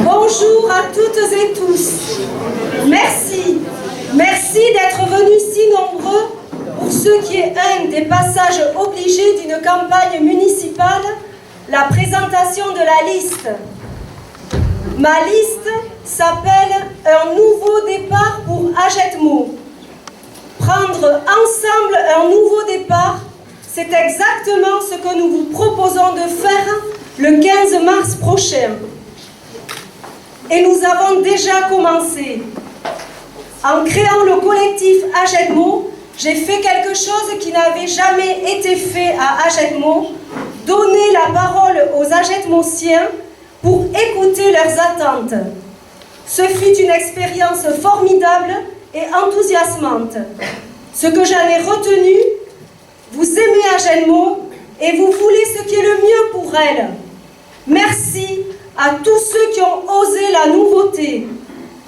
Bonjour à toutes et tous. Merci. Merci d'être venus si nombreux pour ce qui est un des passages obligés d'une campagne municipale, la présentation de la liste. Ma liste s'appelle « Un nouveau départ pour Agetmo ». Prendre ensemble un nouveau départ, c'est exactement ce que nous vous proposons de faire le 15 mars prochain. Et nous avons déjà commencé. En créant le collectif Agetmo, j'ai fait quelque chose qui n'avait jamais été fait à Agetmo, donner la parole aux Agetmosiens pour écouter leurs attentes. Ce fut une expérience formidable et enthousiasmante. Ce que j'en ai retenu, vous aimez Agetmo et vous voulez ce qui est le mieux pour elle. Merci à tous ceux qui ont osé la nouveauté.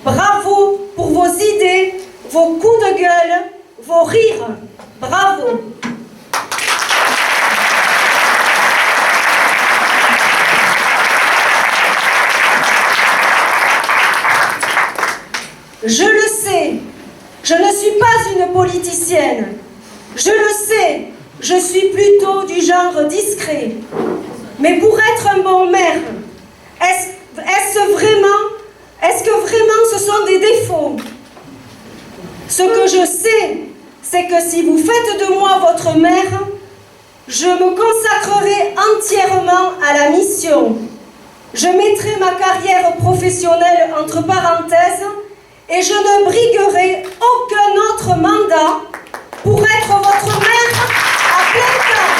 Bravo pour vos idées, vos coups de gueule, vos rires. Bravo. Je le sais, je ne suis pas une politicienne. Je le sais, je suis plutôt du genre discret. Mais pour être un bon maire, est-ce que vraiment ce sont des défauts? Ce que je sais, c'est que si vous faites de moi votre maire, je me consacrerai entièrement à la mission. Je mettrai ma carrière professionnelle entre parenthèses et je ne briguerai aucun autre mandat pour être votre maire à plein temps.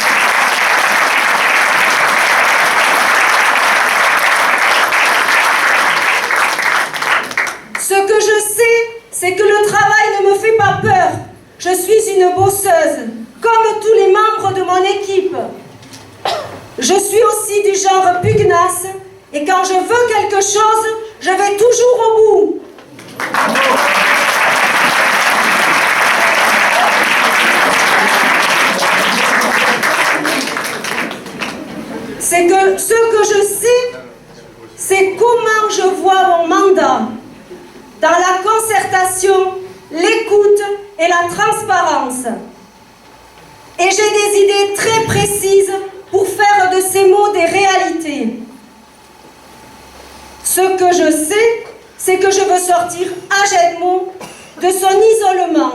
Ce que je sais, c'est que le travail ne me fait pas peur. Je suis une bosseuse, comme tous les membres de mon équipe. Je suis aussi du genre pugnace, et quand je veux quelque chose, je vais toujours au bout. Ce que je sais, c'est comment je vois mon mandat. Dans la concertation, l'écoute et la transparence. Et j'ai des idées très précises pour faire de ces mots des réalités. Ce que je sais, c'est que je veux sortir Agetmo de son isolement.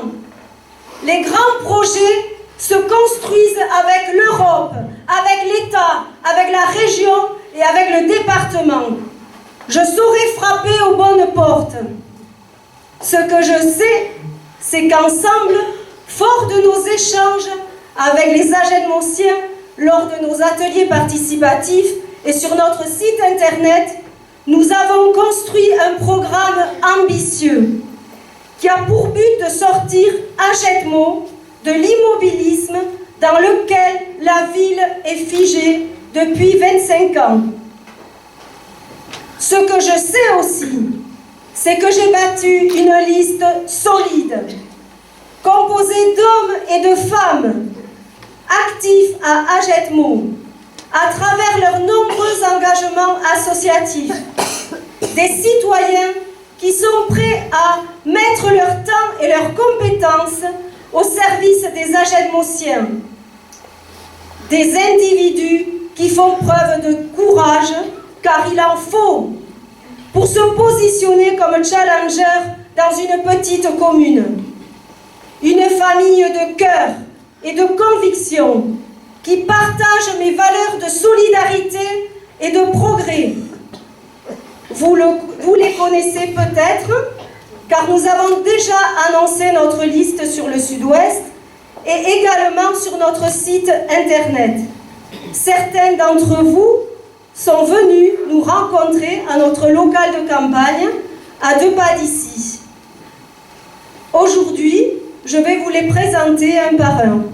Les grands projets se construisent avec l'Europe, avec l'État, avec la région et avec le département. Je saurai frapper aux bonnes portes. Ce que je sais, c'est qu'ensemble, fort de nos échanges avec les Agetmosiens lors de nos ateliers participatifs et sur notre site internet, nous avons construit un programme ambitieux qui a pour but de sortir Agetmo de l'immobilisme dans lequel la ville est figée depuis 25 ans. Ce que je sais aussi, c'est que j'ai battu une liste solide, composée d'hommes et de femmes, actifs à Agetmo, à travers leurs nombreux engagements associatifs, des citoyens qui sont prêts à mettre leur temps et leurs compétences au service des Agetmosiens, des individus qui font preuve de courage, car il en faut, pour se positionner comme challenger dans une petite commune. Une famille de cœur et de conviction qui partage mes valeurs de solidarité et de progrès. Vous les connaissez peut-être, car nous avons déjà annoncé notre liste sur le Sud-Ouest et également sur notre site internet. Certains d'entre vous sont venus nous rencontrer à notre local de campagne à 2 pas d'ici. Aujourd'hui, je vais vous les présenter un par un.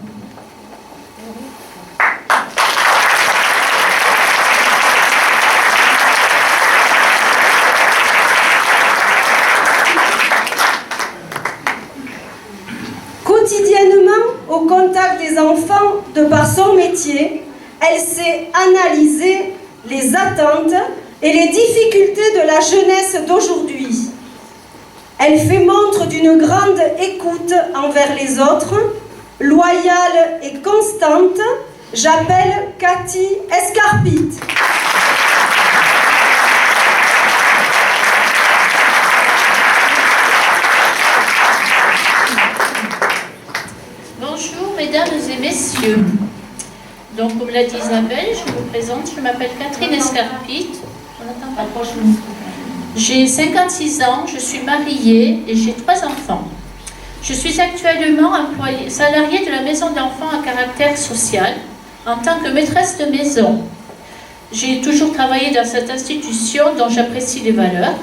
Quotidiennement, au contact des enfants, de par son métier, elle sait analyser les attentes, et les difficultés de la jeunesse d'aujourd'hui. Elle fait montre d'une grande écoute envers les autres, loyale et constante. J'appelle Cathy Escarpit. Bonjour mesdames et messieurs. Donc comme l'a dit Isabelle, je vous présente, je m'appelle Catherine Escarpit. J'ai 56 ans, je suis mariée et j'ai 3 enfants. Je suis actuellement salariée de la maison d'enfants à caractère social en tant que maîtresse de maison. J'ai toujours travaillé dans cette institution dont j'apprécie les valeurs.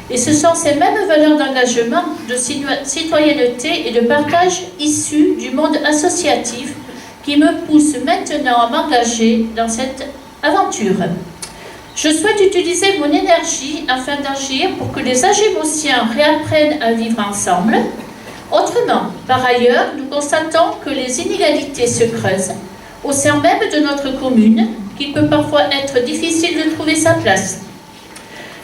Et ce sont ces mêmes valeurs d'engagement, de citoyenneté et de partage issues du monde associatif qui me poussent maintenant à m'engager dans cette aventure. Je souhaite utiliser mon énergie afin d'agir pour que les Agémosiens réapprennent à vivre ensemble. Autrement, par ailleurs, nous constatons que les inégalités se creusent au sein même de notre commune, qu'il peut parfois être difficile de trouver sa place.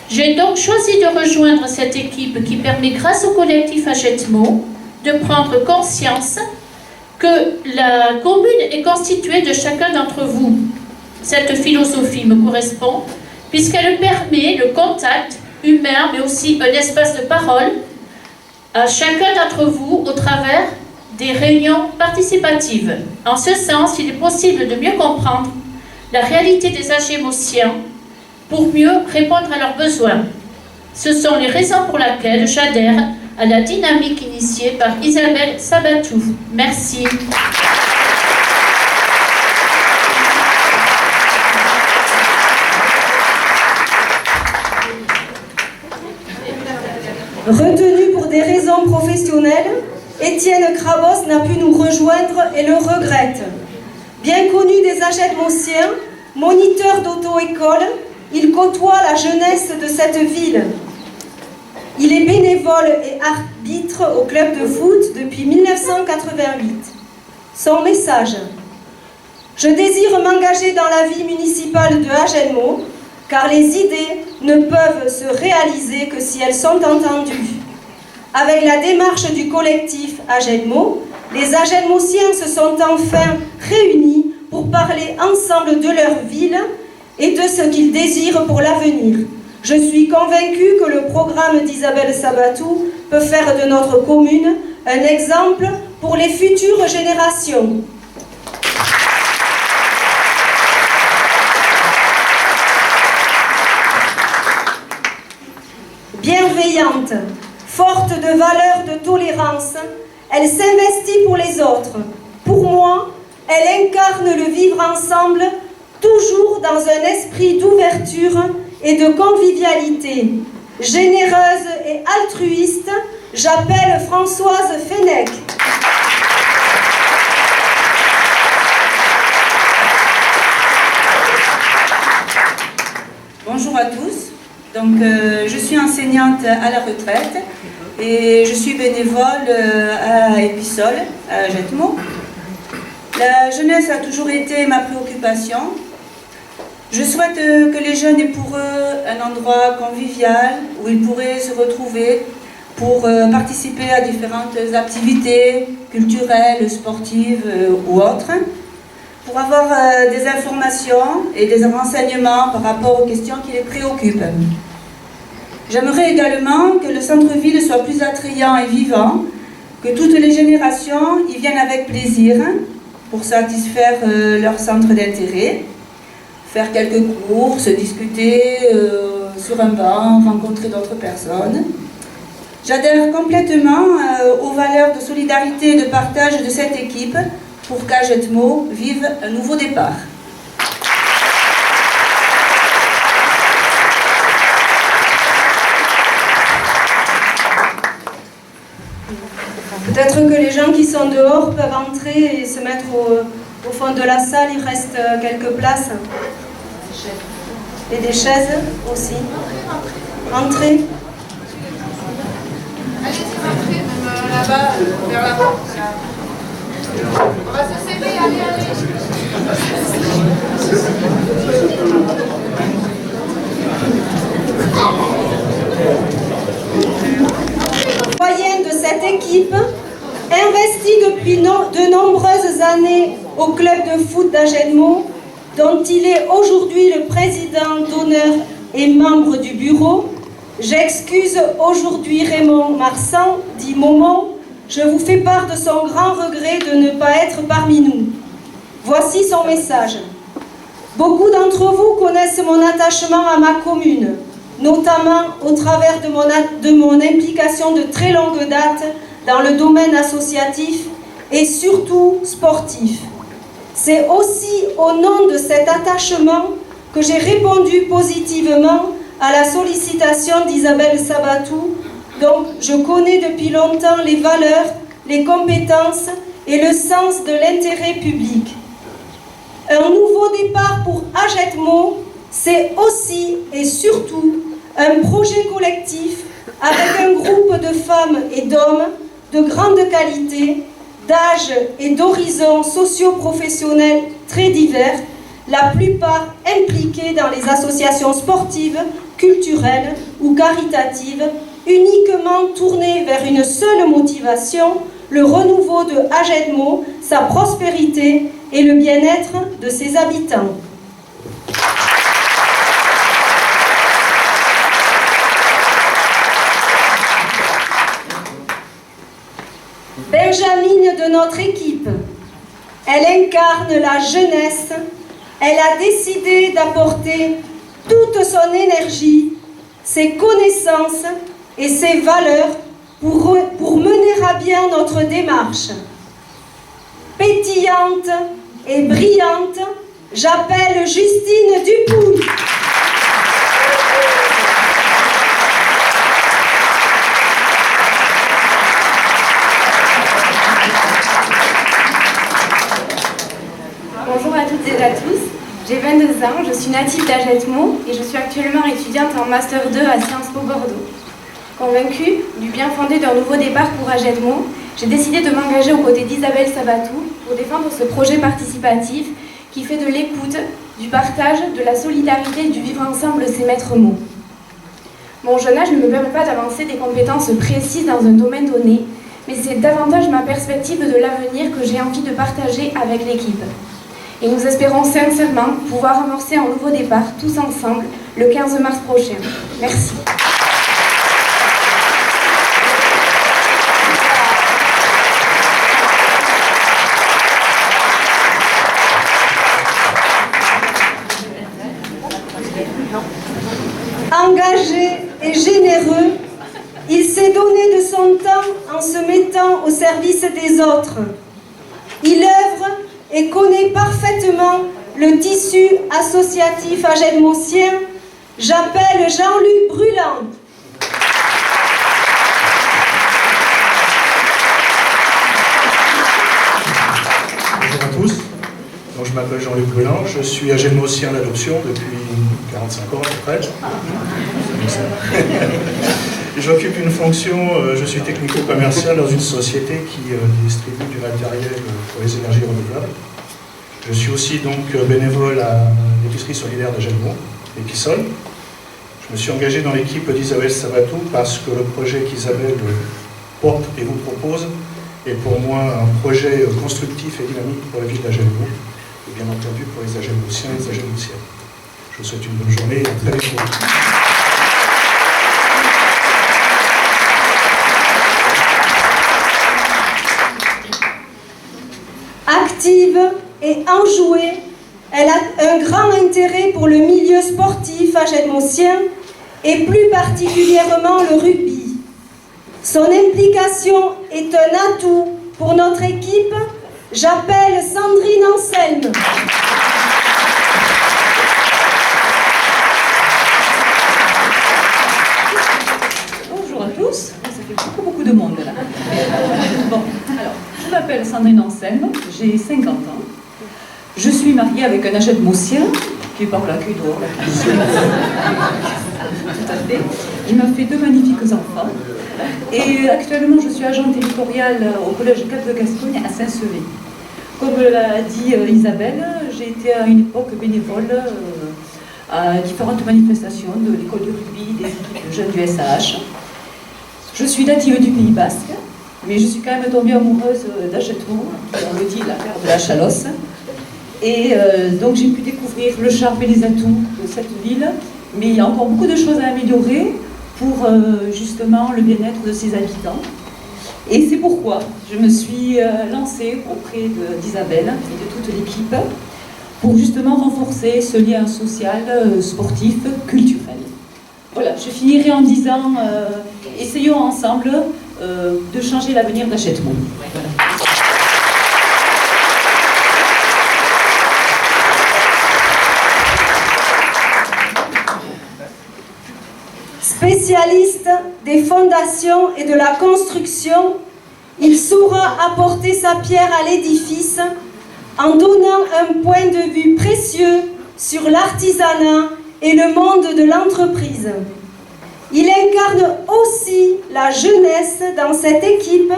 J'ai donc choisi de rejoindre cette équipe qui permet, grâce au collectif Agetmo, de prendre conscience que la commune est constituée de chacun d'entre vous. Cette philosophie me correspond, puisqu'elle permet le contact humain, mais aussi un espace de parole à chacun d'entre vous au travers des réunions participatives. En ce sens, il est possible de mieux comprendre la réalité des Agémosiens pour mieux répondre à leurs besoins. Ce sont les raisons pour lesquelles j'adhère à la dynamique initiée par Isabelle Sabatou. Merci. Retenu pour des raisons professionnelles, Étienne Krabos n'a pu nous rejoindre et le regrette. Bien connu des Agémosiens, moniteur d'auto-école, il côtoie la jeunesse de cette ville. Il est bénévole et arbitre au club de foot depuis 1988. Son message: je désire m'engager dans la vie municipale de Agenmo, car les idées ne peuvent se réaliser que si elles sont entendues. Avec la démarche du collectif Agenmo, les Agenmosiens se sont enfin réunis pour parler ensemble de leur ville et de ce qu'ils désirent pour l'avenir. Je suis convaincue que le programme d'Isabelle Sabatou peut faire de notre commune un exemple pour les futures générations. Bienveillante, forte de valeurs de tolérance, elle s'investit pour les autres. Pour moi, elle incarne le vivre ensemble, toujours dans un esprit d'ouverture et de convivialité. Généreuse et altruiste, j'appelle Françoise Fenech. Bonjour à tous. Donc, je suis enseignante à la retraite et je suis bénévole à Épissol, à Agetmo. La jeunesse a toujours été ma préoccupation. Je souhaite que les jeunes aient pour eux un endroit convivial où ils pourraient se retrouver pour participer à différentes activités culturelles, sportives ou autres, pour avoir des informations et des renseignements par rapport aux questions qui les préoccupent. J'aimerais également que le centre-ville soit plus attrayant et vivant, que toutes les générations y viennent avec plaisir pour satisfaire leur centre d'intérêt, faire quelques courses, discuter sur un banc, rencontrer d'autres personnes. J'adhère complètement aux valeurs de solidarité et de partage de cette équipe pour qu'Agetmo vive un nouveau départ. Peut-être que les gens qui sont dehors peuvent entrer et se mettre au fond de la salle. Il reste quelques places. Et des chaises aussi. Entrez. Allez-y, entrez, même là-bas, vers la porte. On va se serrer, allez, allez. au club de foot d'Agenmo, dont il est aujourd'hui le président d'honneur et membre du bureau. J'excuse aujourd'hui Raymond Marsan, dit Momon. Je vous fais part de son grand regret de ne pas être parmi nous. Voici son message. Beaucoup d'entre vous connaissent mon attachement à ma commune, notamment au travers de mon implication de très longue date dans le domaine associatif et surtout sportif. C'est aussi au nom de cet attachement que j'ai répondu positivement à la sollicitation d'Isabelle Sabatou, dont je connais depuis longtemps les valeurs, les compétences et le sens de l'intérêt public. Un nouveau départ pour Agetmo, c'est aussi et surtout un projet collectif avec un groupe de femmes et d'hommes de grande qualité, d'âge et d'horizons socio-professionnels très divers, la plupart impliqués dans les associations sportives, culturelles ou caritatives, uniquement tournées vers une seule motivation, le renouveau de Agetmo, sa prospérité et le bien-être de ses habitants. Benjamine de notre équipe, elle incarne la jeunesse, elle a décidé d'apporter toute son énergie, ses connaissances et ses valeurs pour mener à bien notre démarche. Pétillante et brillante, j'appelle Justine Dupouille. Bonjour à toutes et à tous, j'ai 22 ans, je suis native d'Agetmo et je suis actuellement étudiante en Master 2 à Sciences Po Bordeaux. Convaincue du bien fondé d'un nouveau départ pour Agetmo, j'ai décidé de m'engager aux côtés d'Isabelle Sabatou pour défendre ce projet participatif qui fait de l'écoute, du partage, de la solidarité et du vivre ensemble ses maîtres mots. Mon jeune âge ne me permet pas d'avancer des compétences précises dans un domaine donné, mais c'est davantage ma perspective de l'avenir que j'ai envie de partager avec l'équipe. Et nous espérons sincèrement pouvoir amorcer un nouveau départ tous ensemble le 15 mars prochain. Merci. Engagé et généreux, il s'est donné de son temps en se mettant au service des autres. Il œuvre et connaît parfaitement le tissu associatif agetmosien. J'appelle Jean-Luc Bruland. Bonjour à tous, donc, je m'appelle Jean-Luc Bruland, je suis agetmosien d'adoption depuis 45 ans à peu près. J'occupe une fonction, je suis technico-commercial dans une société qui distribue du matériel pour les énergies renouvelables. Je suis aussi donc bénévole à l'épicerie solidaire d'Agetmo, Épisol. Je me suis engagé dans l'équipe d'Isabelle Sabatou parce que le projet qu'Isabelle porte et vous propose est pour moi un projet constructif et dynamique pour la ville d'Agetmo et bien entendu pour les agetmosiens et les agetmosiennes. Je vous souhaite une bonne journée et à très bientôt. Active et enjouée, elle a un grand intérêt pour le milieu sportif agetmosien et plus particulièrement le rugby. Son implication est un atout pour notre équipe. J'appelle Sandrine Anselme. Bonjour à tous, ça fait beaucoup de monde là. Bon, alors, je m'appelle Sandrine Anselme, j'ai 50 ans. Je suis mariée avec un agetmosien qui est par là, qui est dehors. Là. Tout à fait. Il m'a fait 2 magnifiques enfants. Et actuellement, je suis agent territorial au collège Cap de Gascogne à Saint-Sevé. Comme l'a dit Isabelle, j'ai été à une époque bénévole à différentes manifestations de l'école du rugby, des équipes de jeunes du SAH. Je suis native du Pays Basque, mais je suis quand même tombée amoureuse d'Agetmo, qui on le dit la terre de la Chalosse. Et donc j'ai pu découvrir le charme et les atouts de cette ville, mais il y a encore beaucoup de choses à améliorer pour justement le bien-être de ses habitants. Et c'est pourquoi je me suis lancée auprès d'Isabelle et de toute l'équipe pour justement renforcer ce lien social, sportif, culturel. Voilà, je finirai en disant, essayons ensemble de changer l'avenir d'Hachette-Mont. Voilà. Spécialiste des fondations et de la construction, il saura apporter sa pierre à l'édifice en donnant un point de vue précieux sur l'artisanat et le monde de l'entreprise. Il incarne aussi la jeunesse dans cette équipe.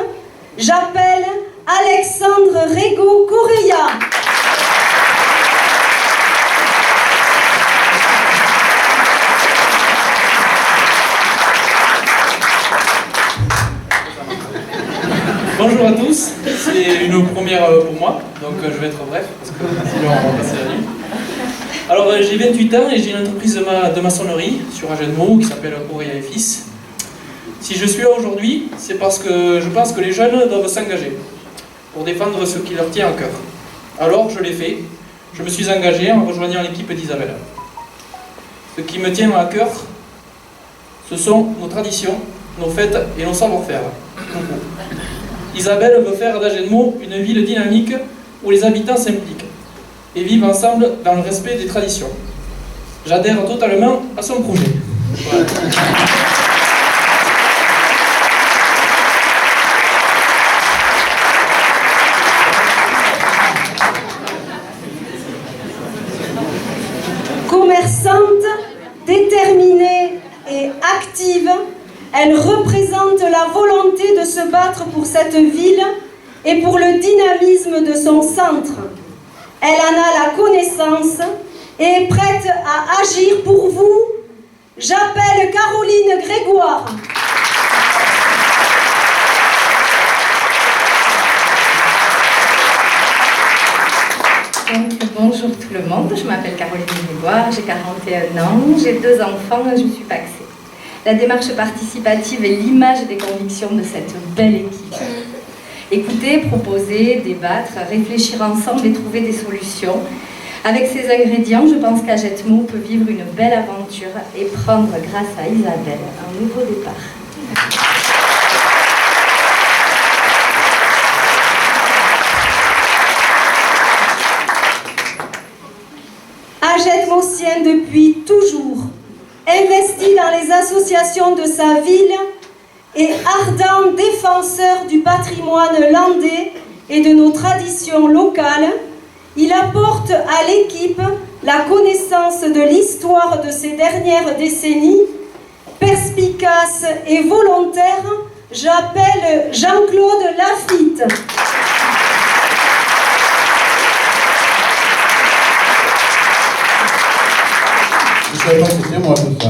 J'appelle Alexandre Rego-Correia. Bonjour à tous, c'est une première pour moi, donc je vais être bref parce que sinon on va passer la nuit. Alors j'ai 28 ans et j'ai une entreprise de maçonnerie sur Hachette-Mont qui s'appelle Correia et Fils. Si je suis là aujourd'hui, c'est parce que je pense que les jeunes doivent s'engager pour défendre ce qui leur tient à cœur. Alors je l'ai fait, je me suis engagé en rejoignant l'équipe d'Isabelle. Ce qui me tient à cœur, ce sont nos traditions, nos fêtes et nos savoir-faire. Isabelle veut faire d'Hachette-Mont une ville dynamique où les habitants s'impliquent et vivent ensemble dans le respect des traditions. J'adhère totalement à son projet. Voilà. Commerçante, déterminée et active, elle représente la volonté de se battre pour cette ville et pour le dynamisme de son centre. Elle en a la connaissance et est prête à agir pour vous. J'appelle Caroline Grégoire. Donc, bonjour tout le monde, je m'appelle Caroline Grégoire, j'ai 41 ans, j'ai 2 enfants et je suis pacsée. La démarche participative est l'image des convictions de cette belle équipe. Écouter, proposer, débattre, réfléchir ensemble et trouver des solutions. Avec ces ingrédients, je pense qu'Hachette-Mont peut vivre une belle aventure et prendre, grâce à Isabelle, un nouveau départ. Hachette-Montien depuis toujours, investi dans les associations de sa ville et ardent défenseur du patrimoine landais et de nos traditions locales, il apporte à l'équipe la connaissance de l'histoire de ces dernières décennies. Perspicace et volontaire, j'appelle Jean-Claude Lafitte. Je savais pas que c'était moi tout ça.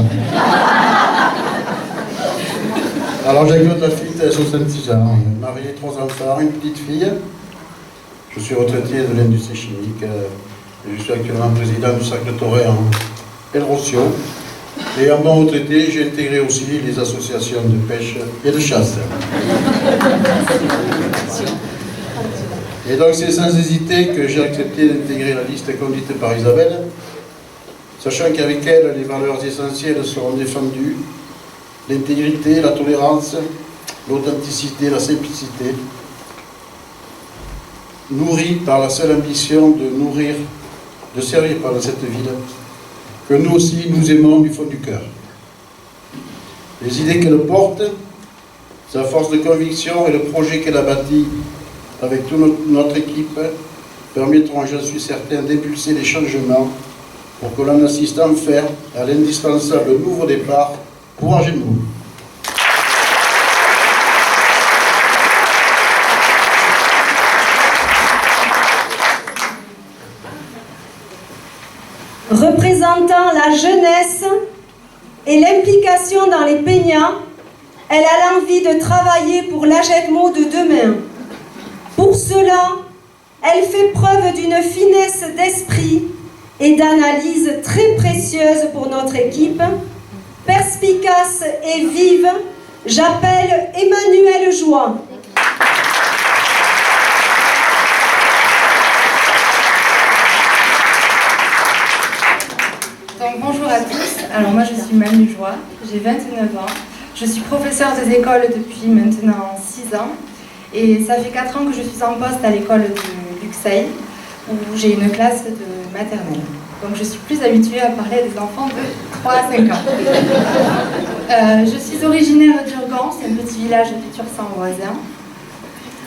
Alors Jean-Claude Lafitte, 66 ans, marié, 3 enfants, une petite fille. Je suis retraité de l'industrie chimique. Je suis actuellement président du Cercle Taurin en El Rocio. Et en bon retraité, j'ai intégré aussi les associations de pêche et de chasse. Et donc c'est sans hésiter que j'ai accepté d'intégrer la liste conduite par Isabelle, sachant qu'avec elle, les valeurs essentielles seront défendues, l'intégrité, la tolérance, l'authenticité, la simplicité, nourries par la seule ambition de nourrir, de servir par cette ville, que nous aussi nous aimons du fond du cœur. Les idées qu'elle porte, sa force de conviction et le projet qu'elle a bâti avec toute notre équipe permettront, j'en suis certain, d'impulser les changements pour que l'on assiste enfin à l'indispensable nouveau départ pour Hachette-Mont. Représentant la jeunesse et l'implication dans les peignats, elle a l'envie de travailler pour l'Hachette-Mont de demain. Pour cela, Elle fait preuve d'une finesse d'esprit et d'analyse très précieuse pour notre équipe. Perspicace et vive, j'appelle Emmanuelle Joie. Donc, bonjour à tous, alors moi je suis Manu Joie, j'ai 29 ans, je suis professeure des écoles depuis maintenant 6 ans et ça fait 4 ans que je suis en poste à l'école de Luxeuil où j'ai une classe de maternelle. Donc je suis plus habituée à parler des enfants de 3 à 5 ans. Je suis originaire d'Urgan, c'est un petit village de Tursan voisin.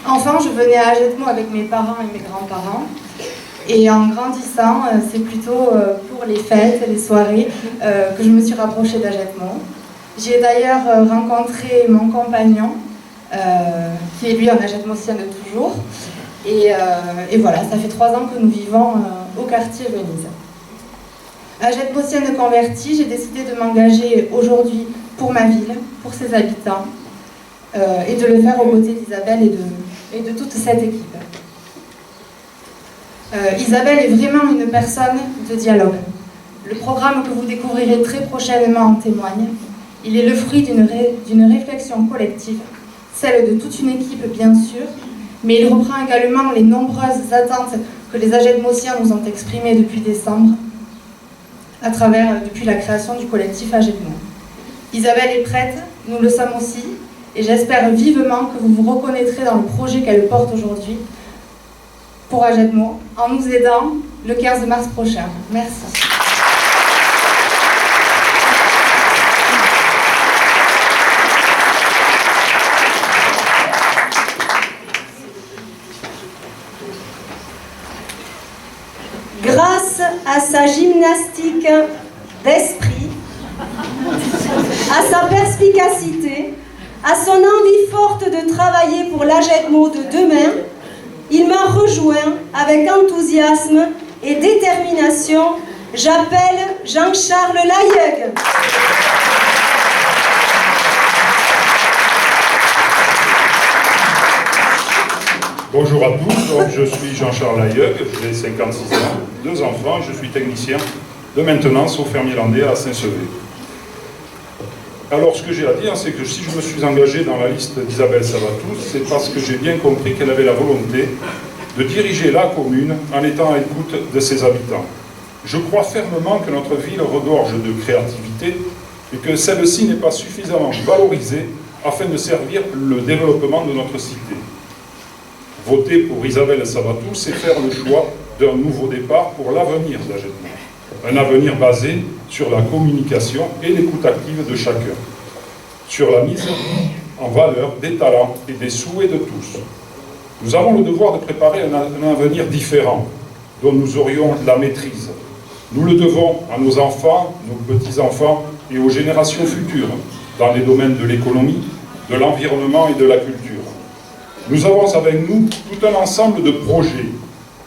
Enfant, je venais à Agetmo avec mes parents et mes grands-parents. Et en grandissant, c'est plutôt pour les fêtes, les soirées, que je me suis rapprochée d'Agetmo. J'ai d'ailleurs rencontré mon compagnon, qui est lui un Agetmocien de toujours. Et voilà, ça fait 3 ans que nous vivons au quartier Venise. Agetmocienne convertie, j'ai décidé de m'engager aujourd'hui pour ma ville, pour ses habitants, et de le faire aux côtés d'Isabelle et de toute cette équipe. Isabelle est vraiment une personne de dialogue. Le programme que vous découvrirez très prochainement en témoigne. Il est le fruit d'une réflexion collective, celle de toute une équipe bien sûr, mais il reprend également les nombreuses attentes que les Agetmociens nous ont exprimées depuis décembre, depuis la création du collectif Agetmo. Isabelle est prête, nous le sommes aussi, et j'espère vivement que vous vous reconnaîtrez dans le projet qu'elle porte aujourd'hui pour Agetmo, en nous aidant le 15 mars prochain. Merci. Grâce à sa gymnastique d'esprit, à sa perspicacité, à son envie forte de travailler pour l'Agetmo de demain, il m'a rejoint avec enthousiasme et détermination. J'appelle Jean-Charles Layeug. Bonjour à tous, donc je suis Jean-Charles Layeug, j'ai 56 ans, 2 enfants et je suis technicien de maintenance au fermier landais à Saint-Sevé. Alors ce que j'ai à dire, c'est que si je me suis engagé dans la liste d'Isabelle Sabatou, c'est parce que j'ai bien compris qu'elle avait la volonté de diriger la commune en étant à l'écoute de ses habitants. Je crois fermement que notre ville regorge de créativité et que celle-ci n'est pas suffisamment valorisée afin de servir le développement de notre cité. Voter pour Isabelle Sabatou, c'est faire le choix d'un nouveau départ pour l'avenir d'Agetmo. Un avenir basé sur la communication et l'écoute active de chacun, sur la mise en valeur des talents et des souhaits de tous. Nous avons le devoir de préparer un avenir différent, dont nous aurions la maîtrise. Nous le devons à nos enfants, nos petits-enfants et aux générations futures, dans les domaines de l'économie, de l'environnement et de la culture. Nous avons avec nous tout un ensemble de projets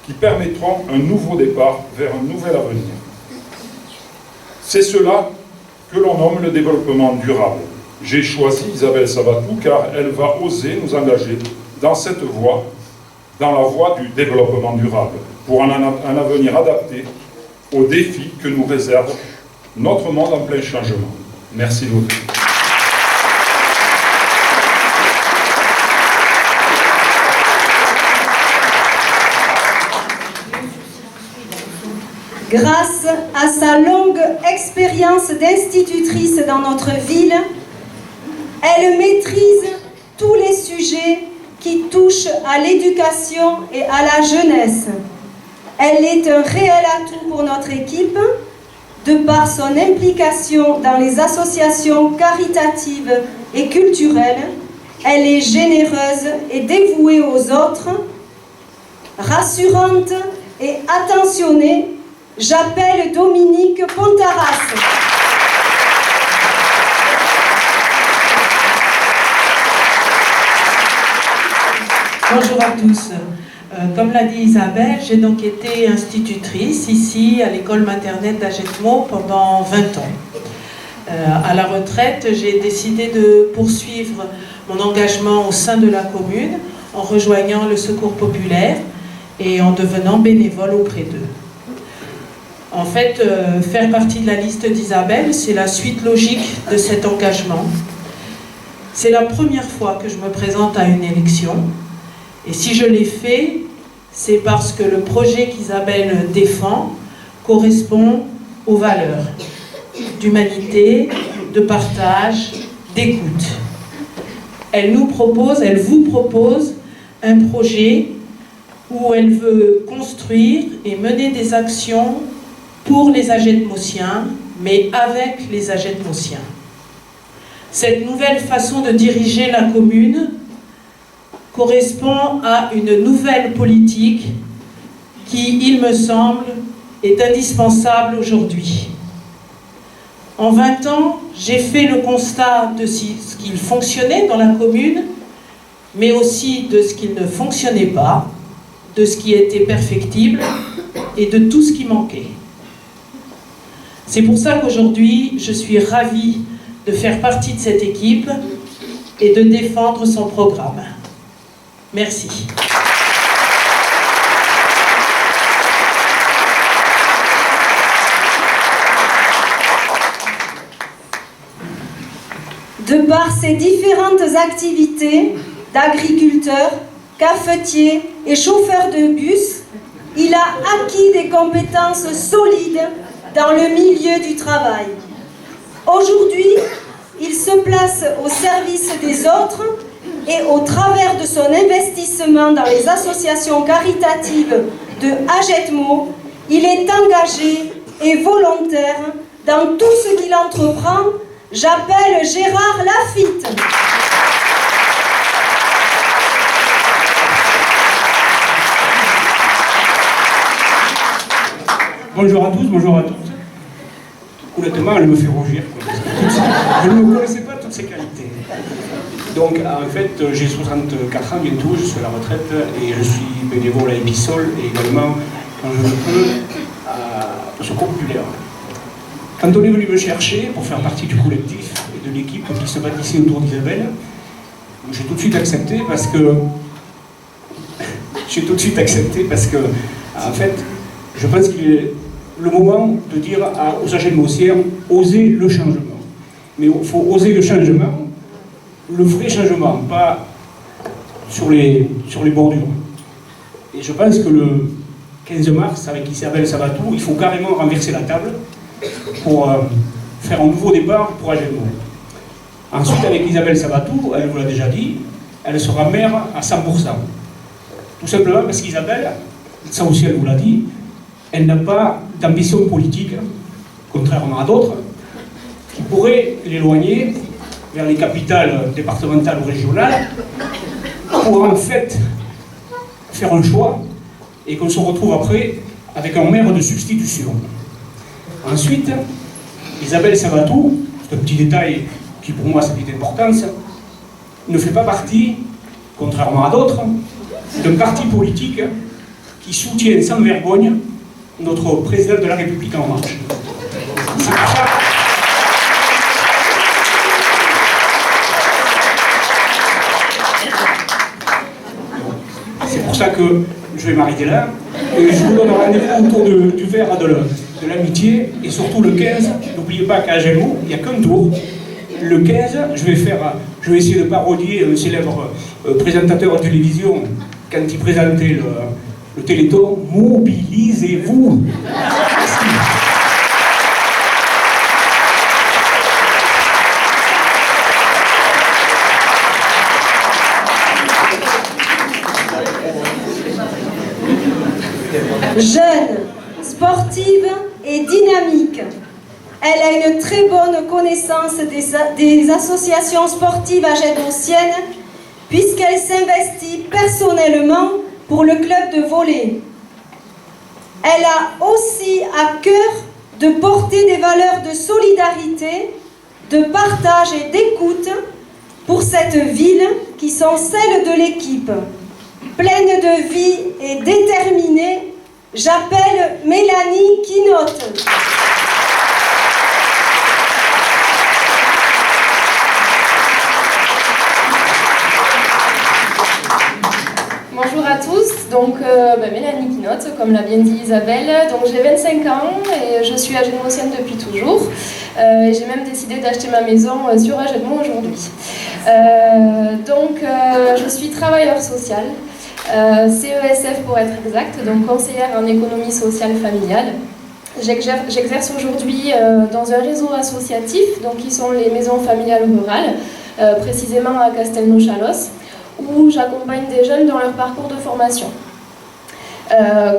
qui permettront un nouveau départ vers un nouvel avenir. C'est cela que l'on nomme le développement durable. J'ai choisi Isabelle Sabatou car elle va oser nous engager dans cette voie, dans la voie du développement durable, pour un avenir adapté aux défis que nous réserve notre monde en plein changement. Merci de vous. Grâce à sa longue expérience d'institutrice dans notre ville, elle maîtrise tous les sujets qui touchent à l'éducation et à la jeunesse. Elle est un réel atout pour notre équipe, de par son implication dans les associations caritatives et culturelles. Elle est généreuse et dévouée aux autres, rassurante et attentionnée. J'appelle Dominique Pontaras. Bonjour à tous. Comme l'a dit Isabelle, j'ai donc été institutrice ici à l'école maternelle d'Agetmo pendant 20 ans. À la retraite, j'ai décidé de poursuivre mon engagement au sein de la commune en rejoignant le Secours populaire et en devenant bénévole auprès d'eux. En fait, faire partie de la liste d'Isabelle, c'est la suite logique de cet engagement. C'est la première fois que je me présente à une élection, et si je l'ai fait, c'est parce que le projet qu'Isabelle défend correspond aux valeurs d'humanité, de partage, d'écoute. Elle vous propose un projet où elle veut construire et mener des actions pour les Agetmosiens, mais avec les Agetmosiens. Cette nouvelle façon de diriger la commune correspond à une nouvelle politique qui, il me semble, est indispensable aujourd'hui. En 20 ans, j'ai fait le constat de ce qui fonctionnait dans la commune, mais aussi de ce qui ne fonctionnait pas, de ce qui était perfectible et de tout ce qui manquait. C'est pour ça qu'aujourd'hui, je suis ravie de faire partie de cette équipe et de défendre son programme. Merci. De par ses différentes activités d'agriculteur, cafetier et chauffeur de bus, il a acquis des compétences solides dans le milieu du travail. Aujourd'hui, il se place au service des autres et au travers de son investissement dans les associations caritatives de Agetmo, il est engagé et volontaire dans tout ce qu'il entreprend. J'appelle Gérard Lafitte. Bonjour à tous, bonjour à toutes. Honnêtement, elle me fait rougir. Je ne me connaissais pas toutes ces qualités. Donc, en fait, j'ai 64 ans bientôt, je suis à la retraite et je suis bénévole à Épissol et également, quand je le peux, au Secours populaire. Quand on est venu me chercher pour faire partie du collectif et de l'équipe qui se bâtissait autour d'Isabelle, j'ai tout de suite accepté parce que... en fait, je pense qu'il est le moment de dire aux Agetmosiens, osez le changement. Mais il faut oser le changement, le vrai changement, pas sur les bordures. Et je pense que le 15 mars, avec Isabelle Sabatou, il faut carrément renverser la table pour faire un nouveau départ pour Agetmo. Ensuite, avec Isabelle Sabatou, elle vous l'a déjà dit, elle sera maire à 100%. Tout simplement parce qu'Isabelle, ça aussi elle vous l'a dit, elle n'a pas d'ambition politique, contrairement à d'autres, qui pourraient l'éloigner vers les capitales départementales ou régionales pour en fait faire un choix et qu'on se retrouve après avec un maire de substitution. Ensuite, Isabelle Sabatou, c'est un petit détail qui pour moi a sa petite importance, ne fait pas partie, contrairement à d'autres, d'un parti politique qui soutient sans vergogne notre président de la République En Marche. C'est pour ça que je vais m'arrêter là et je vous donne rendez-vous autour du verre de l'amitié et surtout le 15, n'oubliez pas qu'à Agetmo, il n'y a qu'un tour. Le 15, je vais essayer de parodier un célèbre présentateur de télévision quand il présentait le Téléthon. Mobilisez-vous. Merci. Jeune, sportive et dynamique, elle a une très bonne connaissance des associations sportives agetmosiennes puisqu'elle s'investit personnellement pour le club de volley. Elle a aussi à cœur de porter des valeurs de solidarité, de partage et d'écoute pour cette ville qui sont celles de l'équipe. Pleine de vie et déterminée, j'appelle Mélanie Quinotte. Bonjour à tous, donc Mélanie Hainaut, comme l'a bien dit Isabelle. Donc j'ai 25 ans et je suis agenmosienne depuis toujours. Et j'ai même décidé d'acheter ma maison sur Agenmo aujourd'hui. Je suis travailleur social, CESF pour être exact, donc conseillère en économie sociale familiale. J'exerce aujourd'hui dans un réseau associatif, donc qui sont les maisons familiales rurales, précisément à Castelnau-Chalos, où j'accompagne des jeunes dans leur parcours de formation.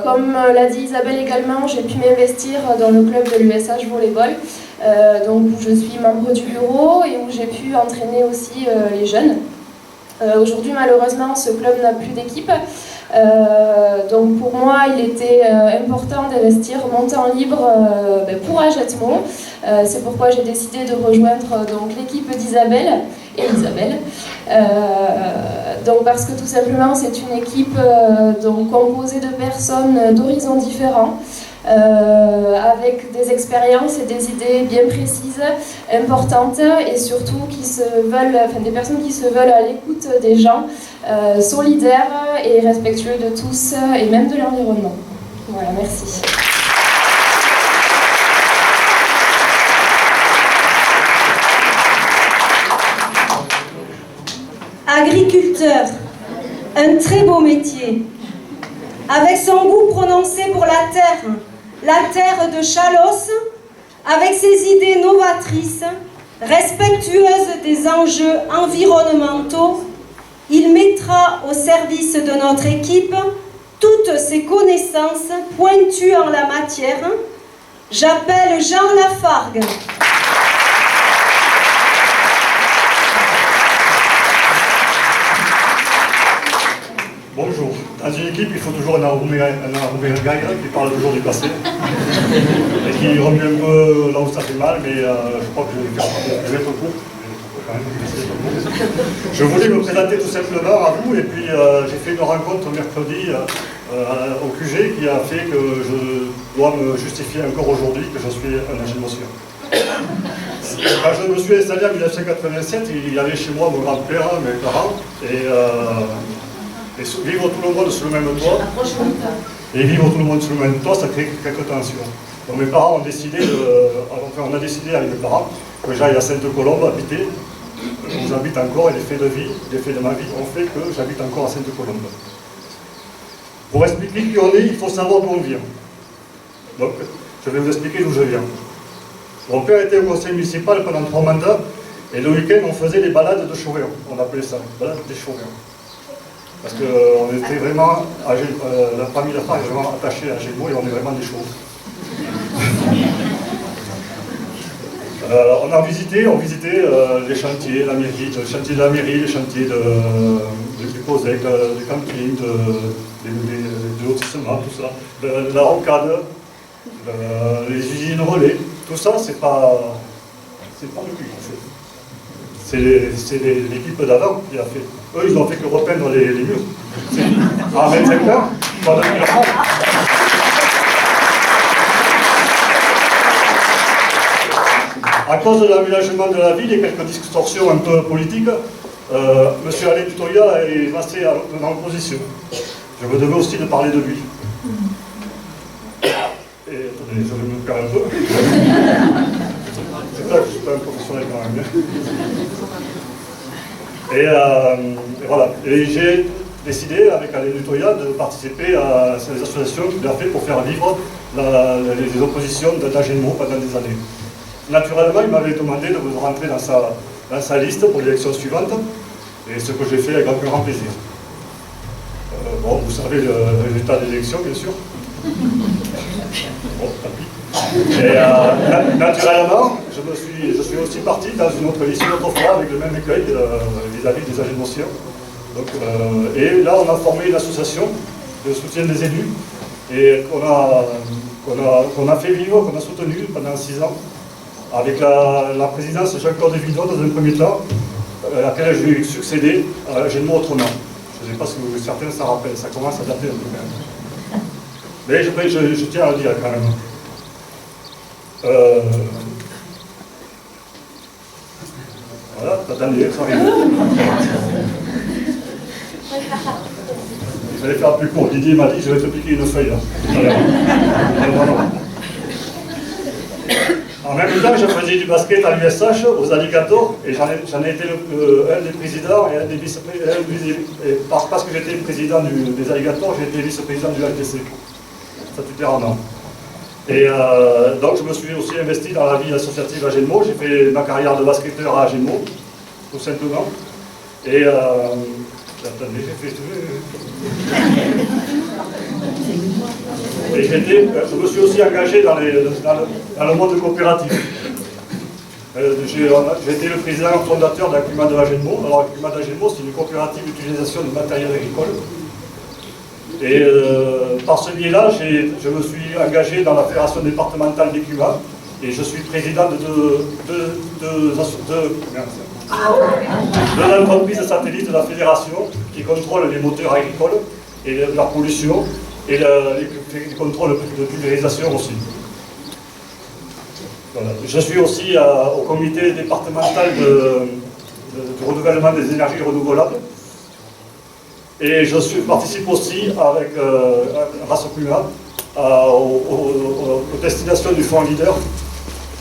Comme l'a dit Isabelle également, j'ai pu m'investir dans le club de l'USH Volleyball, donc où je suis membre du bureau et où j'ai pu entraîner aussi les jeunes. Aujourd'hui, malheureusement, ce club n'a plus d'équipe. Donc pour moi, il était important d'investir mon temps libre pour Agetmo. C'est pourquoi j'ai décidé de rejoindre donc l'équipe d'Isabelle et Isabelle. Donc parce que tout simplement, c'est une équipe donc composée de personnes d'horizons différents. Avec des expériences et des idées bien précises, importantes et surtout des personnes qui se veulent à l'écoute des gens, solidaires et respectueux de tous et même de l'environnement. Voilà, merci. Agriculteur, un très beau métier. Avec son goût prononcé pour la terre de Chalos, avec ses idées novatrices, respectueuses des enjeux environnementaux, il mettra au service de notre équipe toutes ses connaissances pointues en la matière. J'appelle Jean Lafargue. Bonjour. Dans une équipe, il faut toujours un enrhumé qui parle toujours du passé et qui remue un peu là où ça fait mal, mais je crois que je vais être court. Je voulais me présenter tout simplement à vous et puis j'ai fait une rencontre mercredi au QG qui a fait que je dois me justifier encore aujourd'hui que je suis un agenmosien. Quand je me suis installé en 1987, il y avait chez moi mon grand-père, mes parents, et vivre tout le monde sous le même toit, ça crée quelques tensions. Donc mes parents ont décidé, on a décidé avec mes parents que j'aille à Sainte-Colombe habiter, où j'habite encore, et les faits de ma vie ont fait que j'habite encore à Sainte-Colombe. Pour expliquer qui on est, il faut savoir d'où on vient. Donc, je vais vous expliquer d'où je viens. Mon père était au conseil municipal pendant 3 mandats, et le week-end, on faisait les balades de chauvéons. On appelait ça, les balades des chauvéons. Parce qu'on était vraiment, la famille Lafargue est vraiment attachée à Agenmo et on est vraiment des chauves. On visitait les chantiers, la mairie, le chantier de la mairie, les chantiers du COSEC, du camping, de lotissement, tout ça, de la rocade, les usines relais, tout ça, c'est pas le cul en fait. C'est l'équipe d'avant qui a fait. Eux, ils n'ont fait que repeindre les murs. En 25 ans, pendant 1000 ans. À cause de l'aménagement de la ville et quelques distorsions un peu politiques, M. Alain Dutoya est passé en opposition. Je me devais aussi de parler de lui. Et attendez, je vais me faire un peu. C'est ça que je ne suis pas un professionnel quand même. Et voilà. Et j'ai décidé, avec Alain Dutoya, de participer à ces associations qu'il a fait pour faire vivre les oppositions d'Agenmo pendant des années. Naturellement, il m'avait demandé de vous rentrer dans sa liste pour l'élection suivante, et ce que j'ai fait avec un grand plaisir. Bon, vous savez le résultat de l'élection, bien sûr. Bon, tant pis. Et naturellement, je suis aussi parti dans une autre liste, une autre fois, avec le même écueil vis-à-vis des agenmosiens. Donc, et là, on a formé une association de soutien des élus, et qu'on a fait vivre, qu'on a soutenu pendant 6 ans. Avec la présidence de Jean-Claude Vidot dans un premier temps, à laquelle je vais succéder à Agenmo autrement. Je ne sais pas si certains s'en rappellent, ça commence à dater un peu quand même. Mais je tiens à le dire quand même. Voilà, attendez, ça arrive. J'allais faire plus court. Didier m'a dit, je vais te piquer une feuille là. En même temps, je faisais du basket à l'USH, aux Alligators, et j'en ai été un des présidents et un des vice-présidents. Parce que j'étais président des Alligators, j'ai été vice-président du LTC, statutairement. Et donc je me suis aussi investi dans la vie associative à Gémeaux. J'ai fait ma carrière de basketteur à Gémeaux, tout simplement. Et attendez, j'ai fait... Et je me suis aussi engagé dans le monde coopératif. J'ai été le président fondateur de l'Accuma de Gémeaux. Alors l'Accuma de Gémeaux, c'est une coopérative d'utilisation de matériel agricole. Et par ce biais-là, je me suis engagé dans la fédération départementale d'Écuma et je suis président de l'entreprise satellite de la fédération qui contrôle les moteurs agricoles et leur pollution et les contrôles de pulvérisation aussi. Voilà. Je suis aussi au comité départemental du renouvellement des énergies renouvelables. Et je participe aussi avec grâce au CUMA aux destinations du Fonds Leader,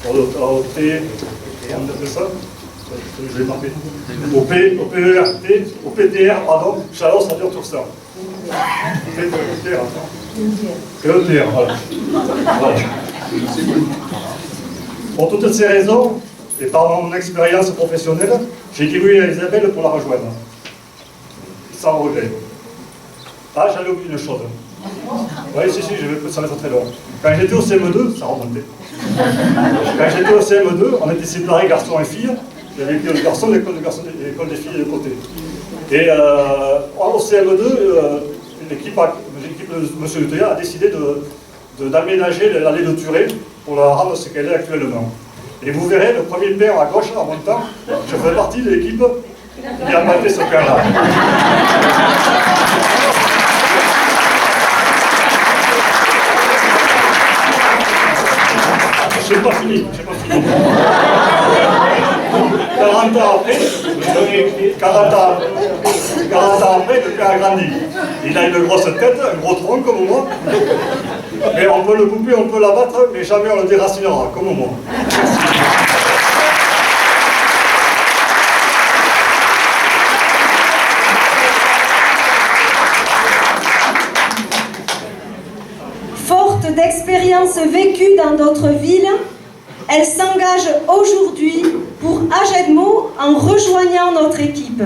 au PTR, pardon, Chalon, ça dure tout ça. PETR, voilà. Pour toutes ces raisons, et par mon expérience professionnelle, j'ai dit oui à Isabelle pour la rejoindre. Sans regret. Ah, j'allais oublier une chose. Oui, si, ça va être très long. Quand j'étais au CM2, ça remontait. Quand j'étais au CM2, on était séparés garçons et filles. Il y avait l'école de garçons, l'école des filles de côté. Et au CM2, l'équipe de M. Le Théa a décidé d'aménager l'allée de Turé pour la rendre ce qu'elle est actuellement. Et vous verrez, le premier paire à gauche, en montant, je fais partie de l'équipe qui a battu ce paire-là. Je n'ai pas fini. 40 ans après, le père a grandi. Il a une grosse tête, un gros tronc comme moi. Mais on peut le couper, on peut l'abattre, mais jamais on le déracinera, comme moi. Forte d'expériences vécues dans d'autres villes, elle s'engage aujourd'hui pour Ajedmo en rejoignant notre équipe.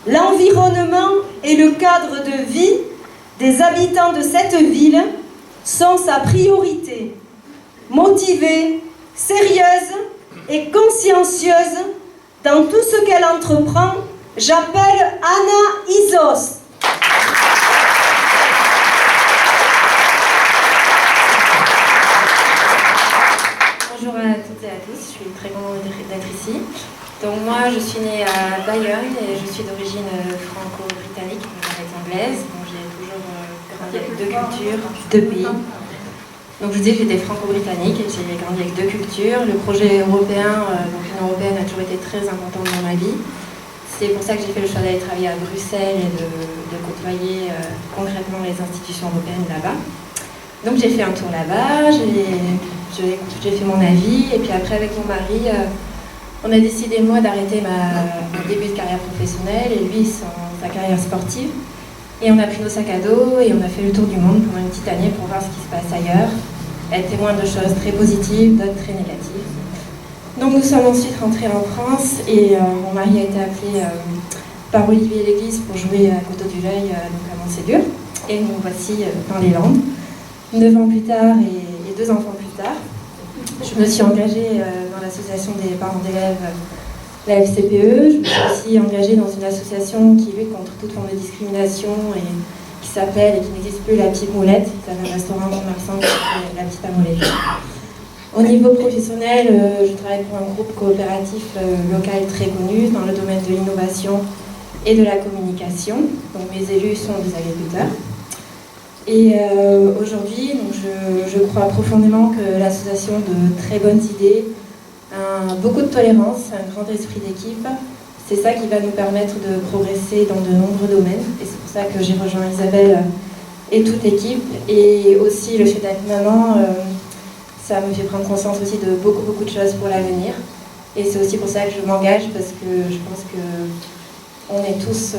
L'environnement et le cadre de vie des habitants de cette ville sont sa priorité. Motivée, sérieuse et consciencieuse dans tout ce qu'elle entreprend, j'appelle Anna Isos. Bonjour à toutes et à tous, je suis très contente d'être ici. Donc moi je suis née à Bayonne et je suis d'origine franco-britannique, avec anglaise. Donc j'ai toujours grandi avec deux cultures, deux pays. Donc je dis que j'étais franco-britannique et j'ai grandi avec deux cultures. Le projet européen, donc l'Union européenne a toujours été très importante dans ma vie. C'est pour ça que j'ai fait le choix d'aller travailler à Bruxelles et de côtoyer concrètement les institutions européennes là-bas. Donc j'ai fait un tour là-bas, j'ai fait mon avis et puis après avec mon mari, on a décidé moi d'arrêter mon début de carrière professionnelle et lui sa carrière sportive. Et on a pris nos sacs à dos et on a fait le tour du monde pendant une petite année pour voir ce qui se passe ailleurs, être témoin de choses très positives, d'autres très négatives. Donc nous sommes ensuite rentrés en France et mon mari a été appelé par Olivier Léglise pour jouer à Coteau-du-Veuille, donc à Montségur. Et nous voici dans les Landes. 9 ans plus tard et 2 enfants plus tard, je me suis engagée dans l'association des parents d'élèves, la FCPE. Je me suis aussi engagée dans une association qui lutte contre toute forme de discrimination et qui s'appelle et qui n'existe plus La Petite Moulette. C'est un restaurant commerçant qui s'appelle La Petite Moulette. Au niveau professionnel, je travaille pour un groupe coopératif local très connu dans le domaine de l'innovation et de la communication. Donc mes élus sont des agriculteurs. Et aujourd'hui, je crois profondément que l'association de très bonnes idées, beaucoup de tolérance, un grand esprit d'équipe, C'est ça qui va nous permettre de progresser dans de nombreux domaines. Et c'est pour ça que j'ai rejoint Isabelle et toute l'équipe. Et aussi le fait d'être maman, ça me fait prendre conscience aussi de beaucoup de choses pour l'avenir. Et c'est aussi pour ça que je m'engage, parce que je pense qu'on est tous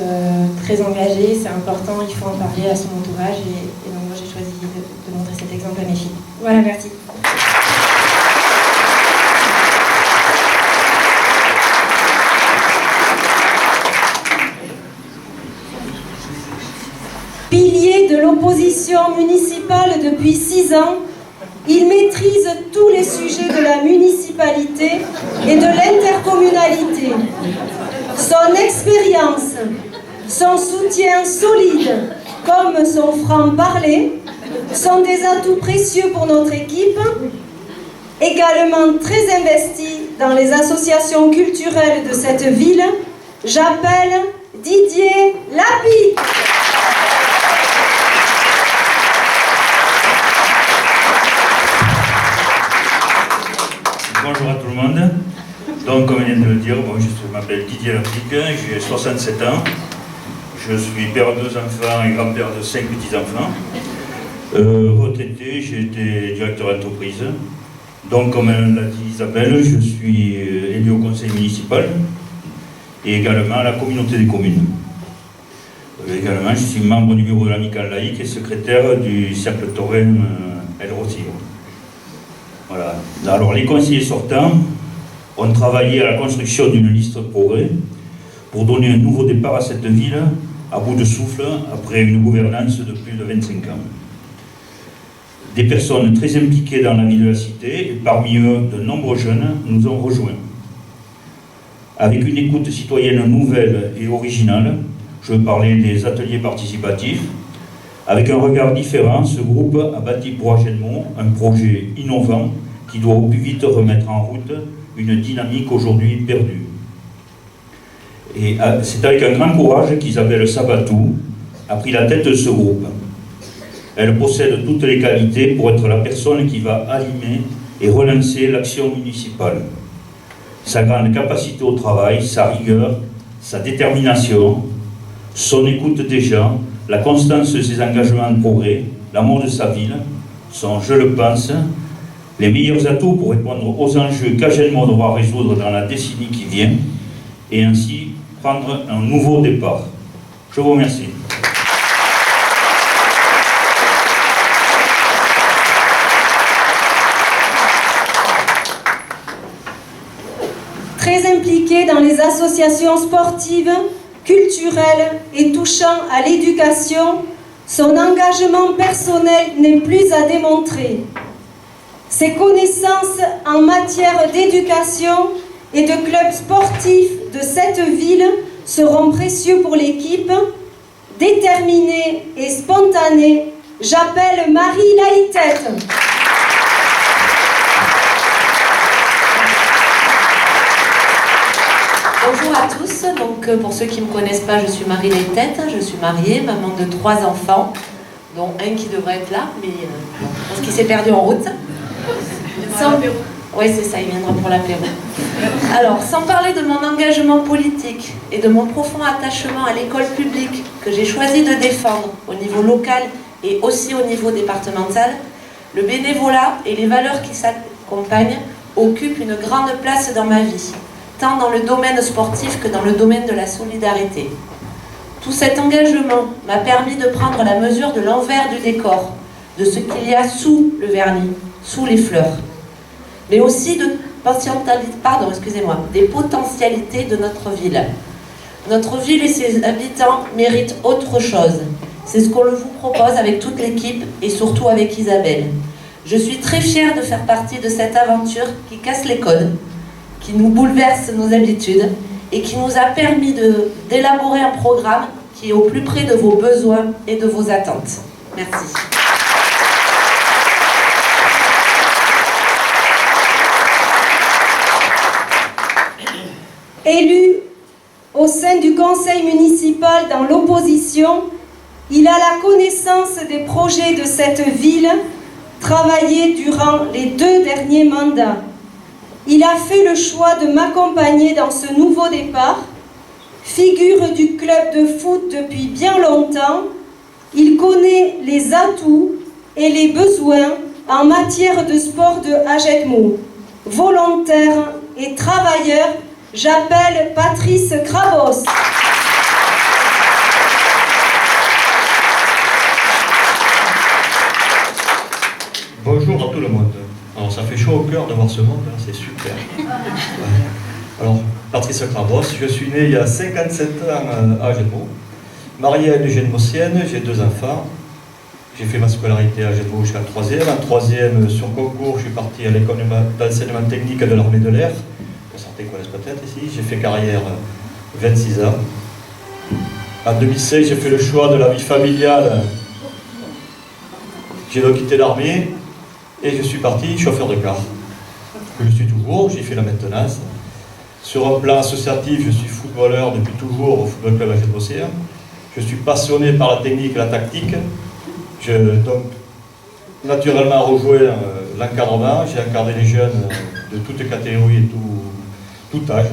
très engagés, c'est important, il faut en parler à son entourage. Et donc moi j'ai choisi de montrer cet exemple à mes filles. Voilà, merci. Pilier de l'opposition municipale depuis 6 ans, il maîtrise tous les sujets de la municipalité et de l'intercommunalité. Son expérience, son soutien solide, comme son franc-parler, sont des atouts précieux pour notre équipe, également très investie dans les associations culturelles de cette ville. J'appelle Didier Lapi. Bonjour à tout le monde. Donc, comme vient de le dire, bon, je m'appelle Didier Lapic, j'ai 67 ans. Je suis père de 2 enfants et grand-père de 5 petits-enfants. Retraité, j'ai été directeur d'entreprise. Donc, comme l'a dit Isabelle, je suis élu au conseil municipal et également à la communauté des communes. Également, je suis membre du bureau de l'amicale laïque et secrétaire du cercle taurin El Rossillo. Voilà. Alors, les conseillers sortants ont travaillé à la construction d'une liste progrès pour donner un nouveau départ à cette ville à bout de souffle après une gouvernance de plus de 25 ans. Des personnes très impliquées dans la vie de la cité, et parmi eux de nombreux jeunes, nous ont rejoints. Avec une écoute citoyenne nouvelle et originale, je veux parler des ateliers participatifs. Avec un regard différent, ce groupe a bâti pour Agenmont un projet innovant qui doit au plus vite remettre en route une dynamique aujourd'hui perdue. Et c'est avec un grand courage qu'Isabelle Sabatou a pris la tête de ce groupe. Elle possède toutes les qualités pour être la personne qui va animer et relancer l'action municipale. Sa grande capacité au travail, sa rigueur, sa détermination, son écoute des gens, la constance de ses engagements de progrès, l'amour de sa ville, sont, je le pense, les meilleurs atouts pour répondre aux enjeux qu'Agenmont devra résoudre dans la décennie qui vient et ainsi prendre un nouveau départ. Je vous remercie. Très impliqué dans les associations sportives, culturelles et touchant à l'éducation, son engagement personnel n'est plus à démontrer. Ses connaissances en matière d'éducation et de clubs sportifs de cette ville seront précieux pour l'équipe. Déterminée et spontanée, j'appelle Marie Laïtette. Bonjour à tous, donc pour ceux qui ne me connaissent pas, je suis Marie Laïtette, je suis mariée, maman de 3 enfants, dont un qui devrait être là, mais parce qu'il s'est perdu en route. Oui, c'est ça, il viendra pour l'apéro. Alors, sans parler de mon engagement politique et de mon profond attachement à l'école publique que j'ai choisi de défendre au niveau local et aussi au niveau départemental, le bénévolat et les valeurs qui s'accompagnent occupent une grande place dans ma vie, tant dans le domaine sportif que dans le domaine de la solidarité. Tout cet engagement m'a permis de prendre la mesure de l'envers du décor, de ce qu'il y a sous le vernis, sous les fleurs, mais aussi des potentialités de notre ville. Notre ville et ses habitants méritent autre chose. C'est ce qu'on vous propose avec toute l'équipe et surtout avec Isabelle. Je suis très fière de faire partie de cette aventure qui casse les codes, qui nous bouleverse nos habitudes et qui nous a permis d'élaborer un programme qui est au plus près de vos besoins et de vos attentes. Merci. Élu au sein du conseil municipal dans l'opposition, il a la connaissance des projets de cette ville, travaillés durant les 2 derniers mandats. Il a fait le choix de m'accompagner dans ce nouveau départ figure du club de foot depuis bien longtemps, il connaît les atouts et les besoins en matière de sport de Hagetmau. Volontaire et travailleur, j'appelle Patrice Krabos. Bonjour à tout le monde. Alors ça fait chaud au cœur de voir ce monde, hein, c'est super. Ouais. Alors, Patrice Krabos, je suis né il y a 57 ans à Hagetmau, marié à une Hagetmaucienne, j'ai 2 enfants. J'ai fait ma scolarité à Hagetmau jusqu'en 3e. En 3e, sur concours, je suis parti à l'école d'enseignement technique de l'armée de l'air. Certains connaissent peut-être ici. J'ai fait carrière 26 ans. En 2016, j'ai fait le choix de la vie familiale. J'ai donc quitté l'armée et je suis parti chauffeur de car. Je suis toujours, j'ai fait la maintenance. Sur un plan associatif, je suis footballeur depuis toujours au Football Club Hagetmau-Océan. Je suis passionné par la technique et la tactique. J'ai donc naturellement rejoint l'encadrement. J'ai encadré les jeunes de toutes catégories et tout âge.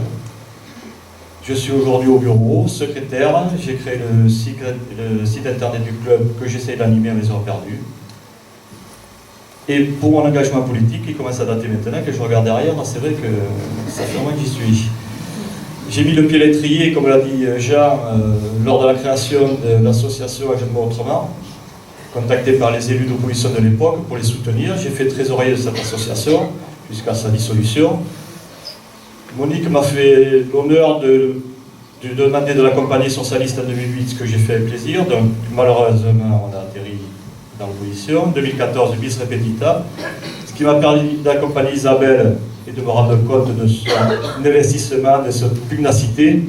Je suis aujourd'hui au bureau, secrétaire. J'ai créé le site internet du club que j'essaie d'animer à mes heures perdues. Et pour mon engagement politique, qui commence à dater maintenant, que je regarde derrière, c'est vrai que ça fait un mois que j'y suis. J'ai mis le pied à l'étrier, comme l'a dit Jean, lors de la création de l'association Hagetmau Autrement, contacté par les élus d'opposition de l'époque pour les soutenir. J'ai fait trésorier de cette association jusqu'à sa dissolution. Monique m'a fait l'honneur de demander de l'accompagner sur sa liste en 2008, ce que j'ai fait avec plaisir. Donc malheureusement, on a atterri dans l'opposition. En 2014, bis repetita, ce qui m'a permis d'accompagner Isabelle et de me rendre compte de son investissement, de sa pugnacité.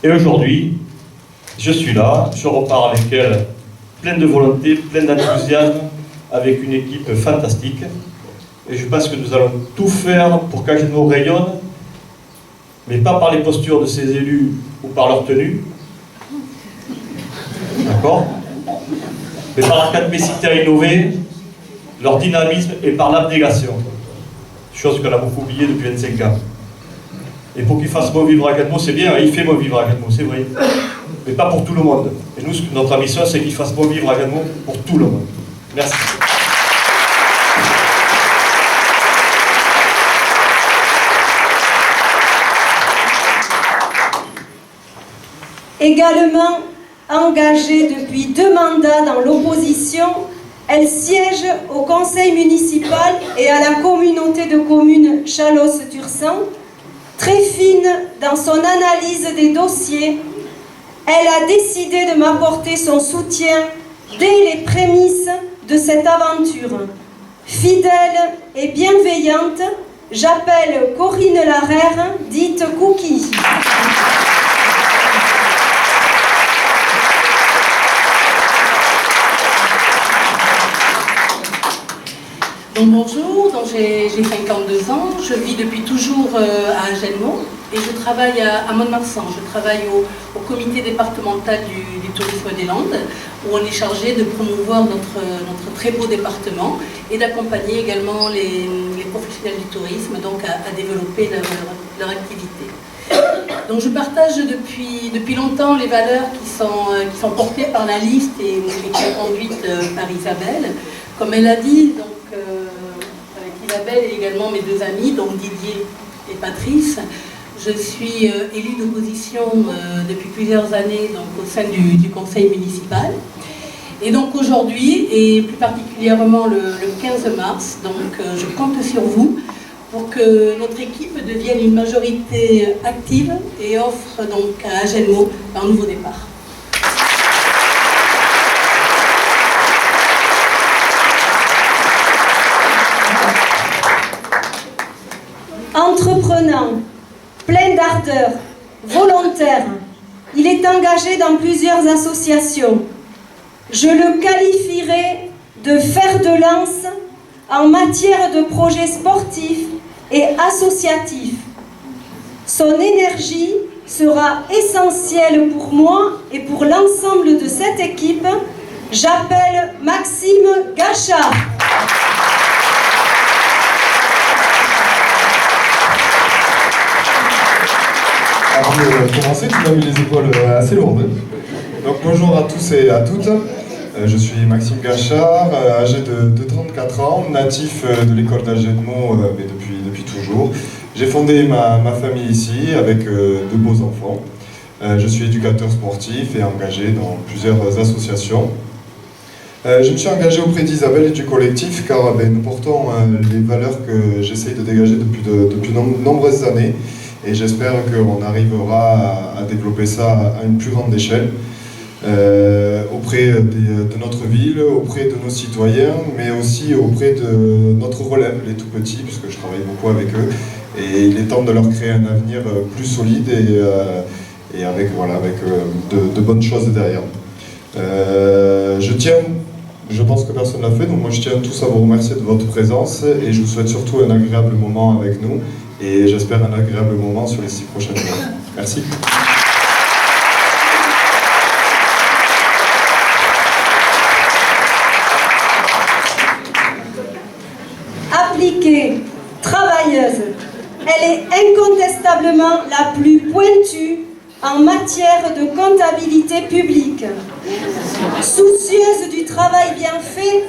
Et aujourd'hui, je suis là, je repars avec elle, plein de volonté, plein d'enthousiasme, avec une équipe fantastique. Et je pense que nous allons tout faire pour qu'Hagetmau rayonne, mais pas par les postures de ses élus ou par leur tenue, d'accord, mais par la capacité à innover, leur dynamisme et par l'abnégation, chose qu'on a beaucoup oubliée depuis 25 ans. Et pour qu'il fasse bon vivre Hagetmau, c'est bien, il fait bon vivre Hagetmau, c'est vrai, mais pas pour tout le monde. Et nous, notre mission, c'est qu'il fasse bon vivre Hagetmau pour tout le monde. Merci. Également engagée depuis 2 mandats dans l'opposition, elle siège au conseil municipal et à la communauté de communes Chalosse-Tursan. Très fine dans son analyse des dossiers, elle a décidé de m'apporter son soutien dès les prémices de cette aventure. Fidèle et bienveillante, j'appelle Corinne Larère, dite Cookie. Donc bonjour, j'ai 52 ans, je vis depuis toujours à Hagetmau et je travaille à Mont-de-Marsan. Je travaille au comité départemental du tourisme des Landes, où on est chargé de promouvoir notre très beau département et d'accompagner également les professionnels du tourisme donc à développer leur activité. Donc je partage depuis longtemps les valeurs qui sont portées par la liste et qui sont conduites par Isabelle. Comme elle a dit, donc, avec Isabelle et également mes 2 amis, donc Didier et Patrice, je suis élue d'opposition depuis plusieurs années donc, au sein du conseil municipal. Et donc aujourd'hui, et plus particulièrement le 15 mars, donc, je compte sur vous pour que notre équipe devienne une majorité active et offre donc à Hagetmau un nouveau départ. Entreprenant, plein d'ardeur, volontaire, il est engagé dans plusieurs associations. Je le qualifierais de fer de lance en matière de projets sportifs et associatifs. Son énergie sera essentielle pour moi et pour l'ensemble de cette équipe. J'appelle Maxime Gachat. Parmi commencer, tu m'as mis les épaules assez lourdes. Donc bonjour à tous et à toutes. Je suis Maxime Gachard, âgé de 34 ans, natif de l'école d'Agetmont, mais depuis toujours. J'ai fondé ma famille ici avec deux beaux enfants. Je suis éducateur sportif et engagé dans plusieurs associations. Je me suis engagé auprès d'Isabelle et du collectif car nous portons les valeurs que j'essaye de dégager depuis de nombreuses années et j'espère qu'on arrivera à développer ça à une plus grande échelle auprès de notre ville, auprès de nos citoyens, mais aussi auprès de notre relève, les tout petits, puisque je travaille beaucoup avec eux et il est temps de leur créer un avenir plus solide et avec de bonnes choses derrière. Je pense que personne ne l'a fait, donc moi je tiens tous à vous remercier de votre présence et je vous souhaite surtout un agréable moment avec nous et j'espère un agréable moment sur les 6 prochaines heures. Merci. Appliquée, travailleuse, elle est incontestablement la plus pointue en matière de comptabilité publique. Soucieuse du travail bien fait,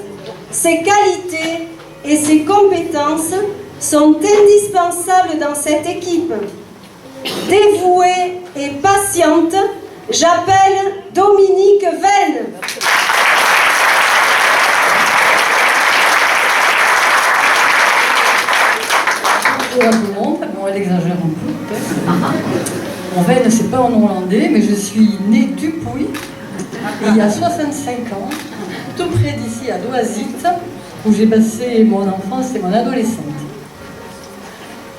ses qualités et ses compétences sont indispensables dans cette équipe. Dévouée et patiente, j'appelle Dominique Venn. Bonjour à tout le monde, bon, elle exagère un peu peut-être. Mon Venn, c'est pas en hollandais, mais je suis née Dupuy, il y a 65 ans, tout près d'ici à Doisy, où j'ai passé mon enfance et mon adolescence.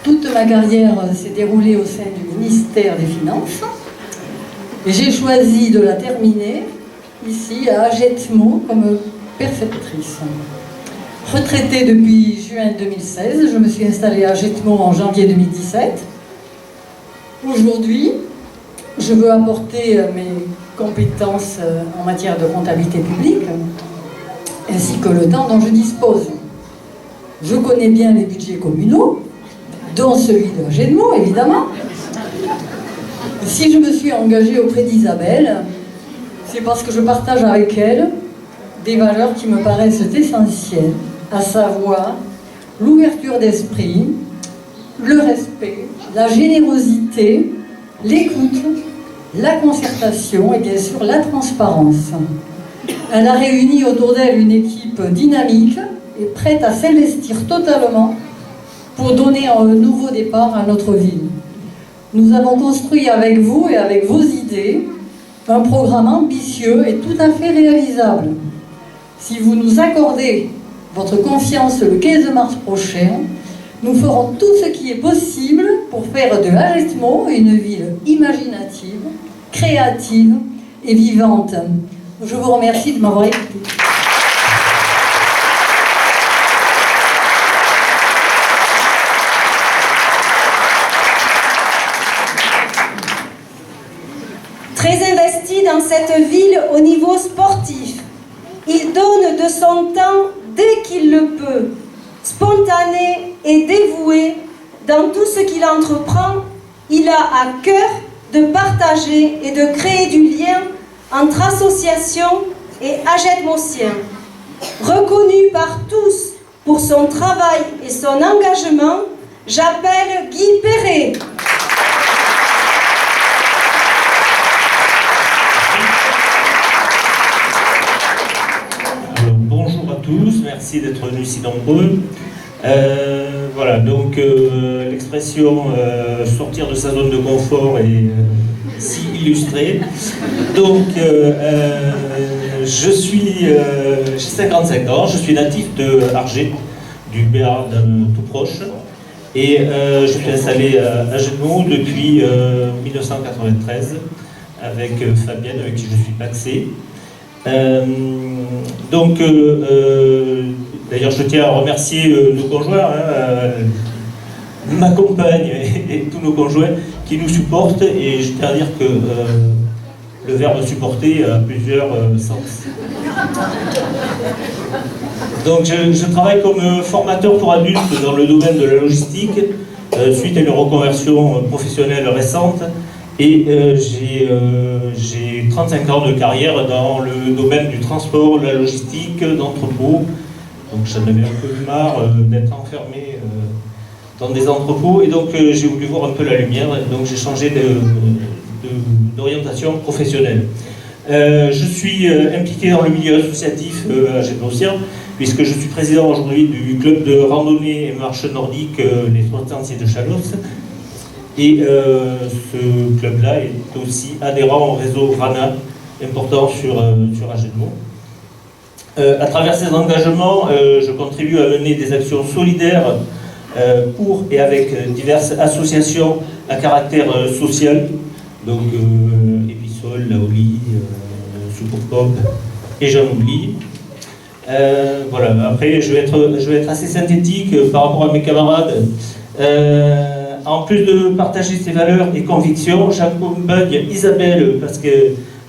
Toute ma carrière s'est déroulée au sein du ministère des Finances, et j'ai choisi de la terminer ici à Agetmont comme perfectrice. Retraitée depuis juin 2016, je me suis installée à Agetmont en janvier 2017. Aujourd'hui, je veux apporter mes compétences en matière de comptabilité publique, ainsi que le temps dont je dispose. Je connais bien les budgets communaux, dont celui de Agetmont, évidemment. Si je me suis engagée auprès d'Isabelle, c'est parce que je partage avec elle des valeurs qui me paraissent essentielles, à savoir l'ouverture d'esprit, le respect, la générosité, l'écoute, la concertation et bien sûr la transparence. Elle a réuni autour d'elle une équipe dynamique et prête à s'investir totalement pour donner un nouveau départ à notre ville. Nous avons construit avec vous et avec vos idées un programme ambitieux et tout à fait réalisable. Si vous nous accordez votre confiance le 15 mars prochain, nous ferons tout ce qui est possible pour faire de Agetmont une ville imaginative, créative et vivante. Je vous remercie de m'avoir écouté. Très investi dans cette ville au niveau sportif, il donne de son temps dès qu'il le peut, spontané et dévoué dans tout ce qu'il entreprend. Il a à cœur de partager et de créer du lien entre associations et Agetmontiens. Reconnu par tous pour son travail et son engagement, j'appelle Guy Perret. Bonjour à tous, merci d'être venus si nombreux. Voilà, donc l'expression sortir de sa zone de confort est si illustrée. Donc j'ai 55 ans, je suis natif de Argé, du Béarn tout proche, et je suis installé à Agetmont depuis 1993 avec Fabienne, avec qui je suis paxé. D'ailleurs, je tiens à remercier nos conjoints, ma compagne et tous nos conjoints qui nous supportent, et je tiens à dire que le verbe supporter a plusieurs sens. Donc, je travaille comme formateur pour adultes dans le domaine de la logistique, suite à une reconversion professionnelle récente, Et j'ai 35 ans de carrière dans le domaine du transport, la logistique, d'entrepôt. Donc j'en avais un peu marre d'être enfermé dans des entrepôts. Et donc j'ai voulu voir un peu la lumière. Et donc j'ai changé d'orientation professionnelle. Je suis impliqué dans le milieu associatif à Agetmosien, puisque je suis président aujourd'hui du club de randonnée et marche nordique les Trois Sentiers de Chalosse. Et ce club-là est aussi adhérent au réseau RANA, important sur Agetmo. À travers ces engagements, je contribue à mener des actions solidaires pour et avec diverses associations à caractère social, donc Episol, Laoli, Secours Pop, et j'en oublie. Voilà. Après, je vais être assez synthétique par rapport à mes camarades. En plus de partager ses valeurs et convictions, j'accompagne Isabelle parce que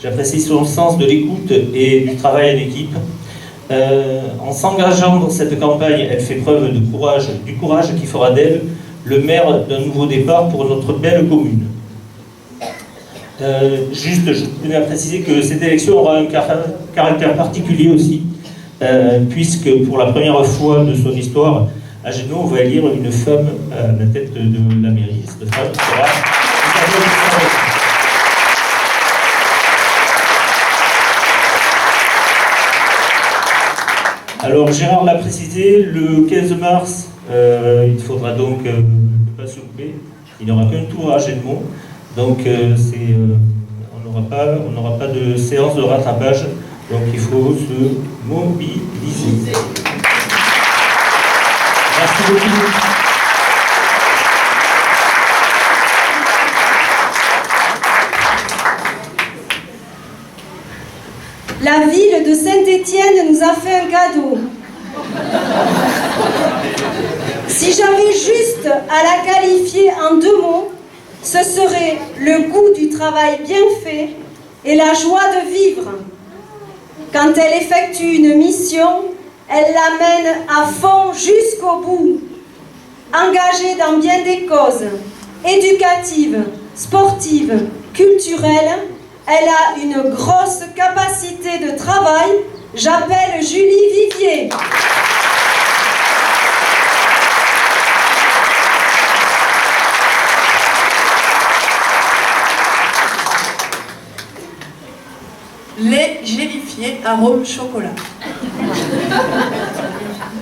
j'apprécie son sens de l'écoute et du travail en équipe. En s'engageant dans cette campagne, elle fait preuve du courage qui fera d'elle le maire d'un nouveau départ pour notre belle commune. Juste, je tenais à préciser que cette élection aura un caractère particulier aussi, puisque pour la première fois de son histoire, à Agetmo, on va élire une femme à la tête de la mairie. Cette femme sera Alors Gérard l'a précisé, le 15 mars, il faudra donc ne pas se louper. Il n'y aura qu'un tour à Agetmo, donc on n'aura pas de séance de rattrapage, donc il faut se mobiliser. Merci beaucoup. La ville de Saint-Étienne nous a fait un cadeau. Si j'avais juste à la qualifier en 2 mots, ce serait le goût du travail bien fait et la joie de vivre. Quand elle effectue une mission, elle l'amène à fond jusqu'au bout. Engagée dans bien des causes, éducatives, sportives, culturelles, elle a une grosse capacité de travail. J'appelle Julie Vivier. Lait gélifié arôme chocolat.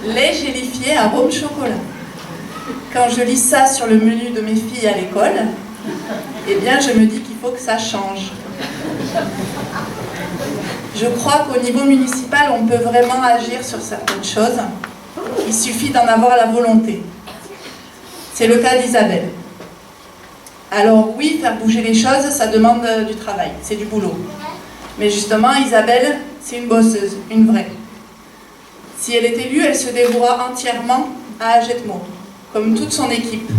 Lait gélifié arôme chocolat. Quand je lis ça sur le menu de mes filles à l'école, eh bien je me dis qu'il faut que ça change. Je crois qu'au niveau municipal, on peut vraiment agir sur certaines choses. Il suffit d'en avoir la volonté. C'est le cas d'Isabelle. Alors oui, faire bouger les choses, ça demande du travail, c'est du boulot. Mais justement, Isabelle, c'est une bosseuse, une vraie. Si elle est élue, elle se dévouera entièrement à Agetmo, comme toute son équipe.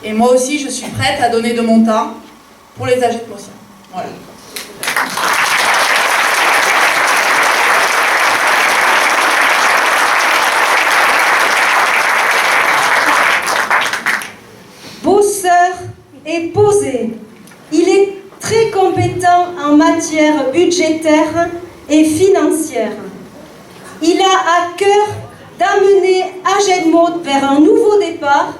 Et moi aussi, je suis prête à donner de mon temps pour les Agetmosiens. Voilà. Bosseur et posé. Il est très compétent en matière budgétaire et financière. Il a à cœur d'amener Agetmo vers un nouveau départ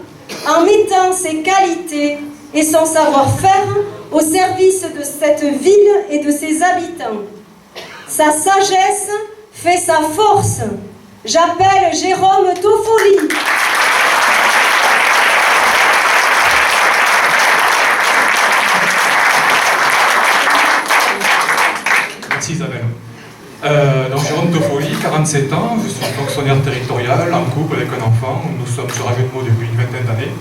en mettant ses qualités et son savoir-faire au service de cette ville et de ses habitants. Sa sagesse fait sa force. J'appelle Jérôme Toffoli. Merci Isabelle. Donc Jérôme Toffoli, 47 ans, je suis fonctionnaire territorial, en couple avec un enfant. Nous sommes sur Agetmo depuis une vingtaine d'années.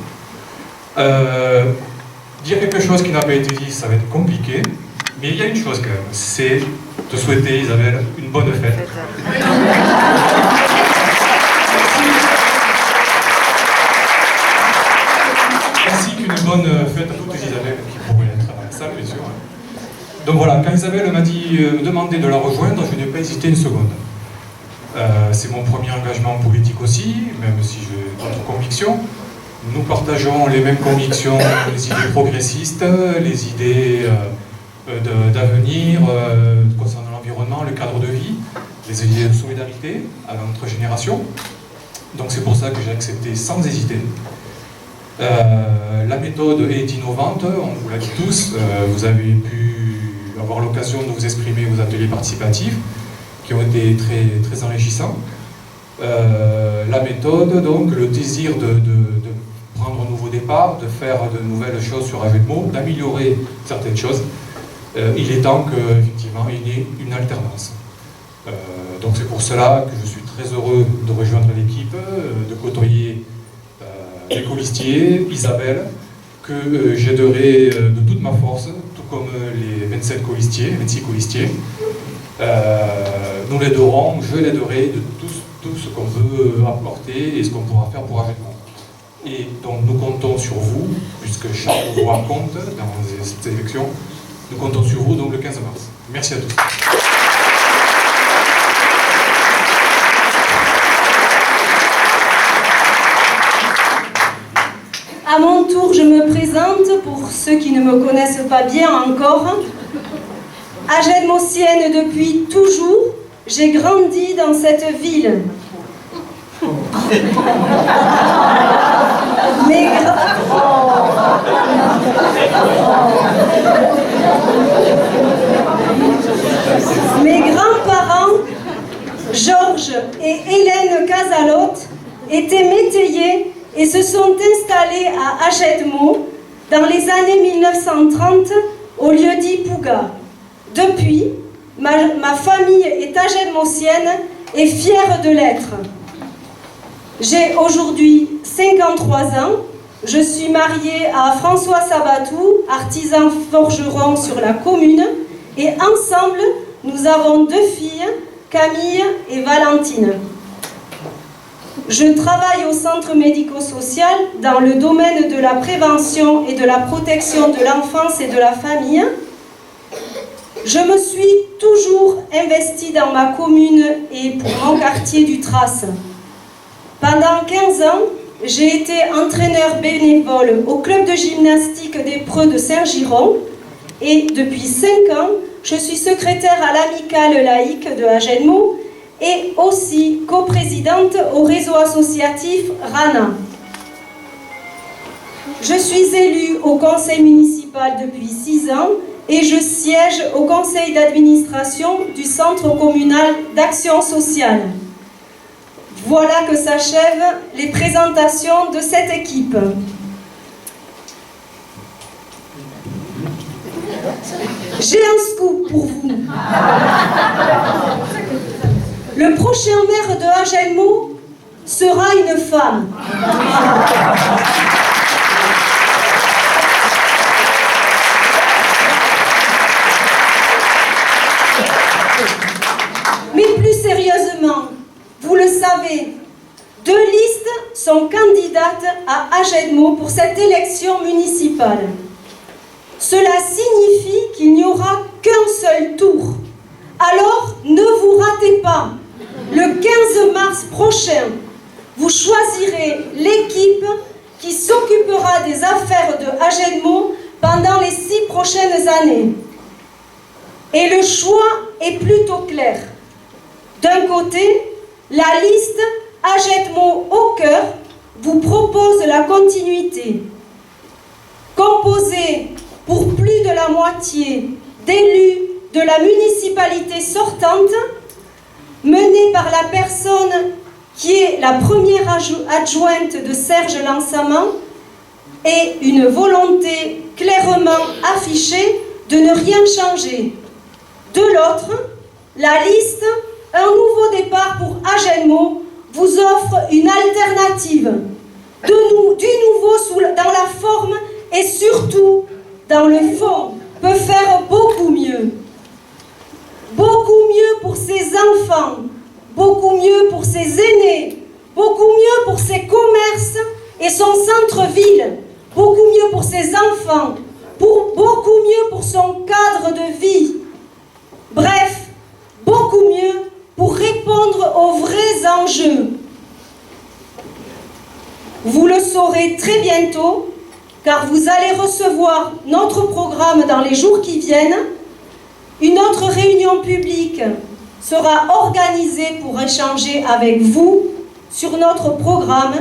Dire quelque chose qui n'a pas été dit, ça va être compliqué, mais il y a une chose quand même, c'est te souhaiter, Isabelle, une bonne fête. Ainsi qu'une bonne fête à toutes les Isabelles qui pourraient être à la salle, bien sûr. Donc voilà, quand Isabelle m'a demandé de la rejoindre, je n'ai pas hésité une seconde. C'est mon premier engagement politique aussi, même si j'ai d'autres convictions. Nous partageons les mêmes convictions, les idées progressistes, les idées d'avenir concernant l'environnement, le cadre de vie, les idées de solidarité à notre génération. Donc c'est pour ça que j'ai accepté sans hésiter. La méthode est innovante, on vous l'a dit tous, vous avez pu avoir l'occasion de vous exprimer aux ateliers participatifs qui ont été très, très enrichissants. La méthode, donc, le désir de prendre un nouveau départ, de faire de nouvelles choses sur Agetmo, d'améliorer certaines choses. Il est temps qu'effectivement il y ait une alternance. Donc c'est pour cela que je suis très heureux de rejoindre l'équipe, de côtoyer les colistiers, Isabelle, que j'aiderai de toute ma force, tout comme les 26 colistiers. Nous l'aiderons, je l'aiderai de tout ce qu'on peut apporter et ce qu'on pourra faire pour Agetmo. Et donc nous comptons sur vous, puisque chaque voix compte dans cette élection. Nous comptons sur vous donc le 15 mars. Merci à tous. À mon tour, je me présente pour ceux qui ne me connaissent pas bien encore. Agetmosienne depuis toujours, j'ai grandi dans cette ville. Mes grands-parents, Georges et Hélène Casalotte, étaient métayers et se sont installés à Agetmo dans les années 1930 au lieu-dit Pouga. Depuis, ma famille est agetmosienne et fière de l'être. J'ai aujourd'hui 53 ans, je suis mariée à François Sabatou, artisan forgeron sur la commune, et ensemble, nous avons 2 filles, Camille et Valentine. Je travaille au centre médico-social dans le domaine de la prévention et de la protection de l'enfance et de la famille. Je me suis toujours investie dans ma commune et pour mon quartier du Tras. Pendant 15 ans, j'ai été entraîneur bénévole au club de gymnastique des Preux de Saint-Giron et depuis 5 ans, je suis secrétaire à l'amicale laïque de Agetmo et aussi coprésidente au réseau associatif RANA. Je suis élue au conseil municipal depuis 6 ans et je siège au conseil d'administration du centre communal d'action sociale. Voilà que s'achèvent les présentations de cette équipe. J'ai un scoop pour vous. Le prochain maire de Agetmo sera une femme. Mais plus sérieusement, vous le savez, 2 listes sont candidates à Agetmo pour cette élection municipale. Cela signifie qu'il n'y aura qu'un seul tour. Alors, ne vous ratez pas. Le 15 mars prochain, vous choisirez l'équipe qui s'occupera des affaires de Agetmo pendant les 6 prochaines années. Et le choix est plutôt clair. D'un côté, la liste Agetmo au cœur vous propose la continuité. Composée pour plus de la moitié d'élus de la municipalité sortante, menée par la personne qui est la première adjointe de Serge Lansaman, et une volonté clairement affichée de ne rien changer. De l'autre, la liste Un nouveau départ pour Agetmo vous offre une alternative, du nouveau dans la forme et surtout dans le fond, peut faire beaucoup mieux. Beaucoup mieux pour ses enfants, beaucoup mieux pour ses aînés, beaucoup mieux pour ses commerces et son centre-ville, beaucoup mieux pour ses enfants, beaucoup mieux pour son cadre de vie. Bref, beaucoup mieux pour répondre aux vrais enjeux. Vous le saurez très bientôt, car vous allez recevoir notre programme dans les jours qui viennent. Une autre réunion publique sera organisée pour échanger avec vous sur notre programme,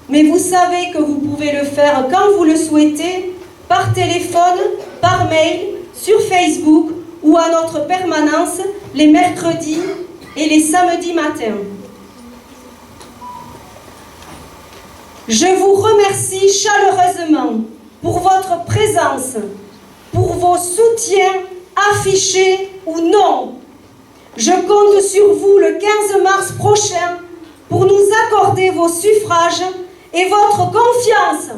mais vous savez que vous pouvez le faire quand vous le souhaitez, par téléphone, par mail, sur Facebook ou à notre permanence les mercredis et les samedis matins. Je vous remercie chaleureusement pour votre présence, pour vos soutiens affichés ou non. Je compte sur vous le 15 mars prochain pour nous accorder vos suffrages et votre confiance.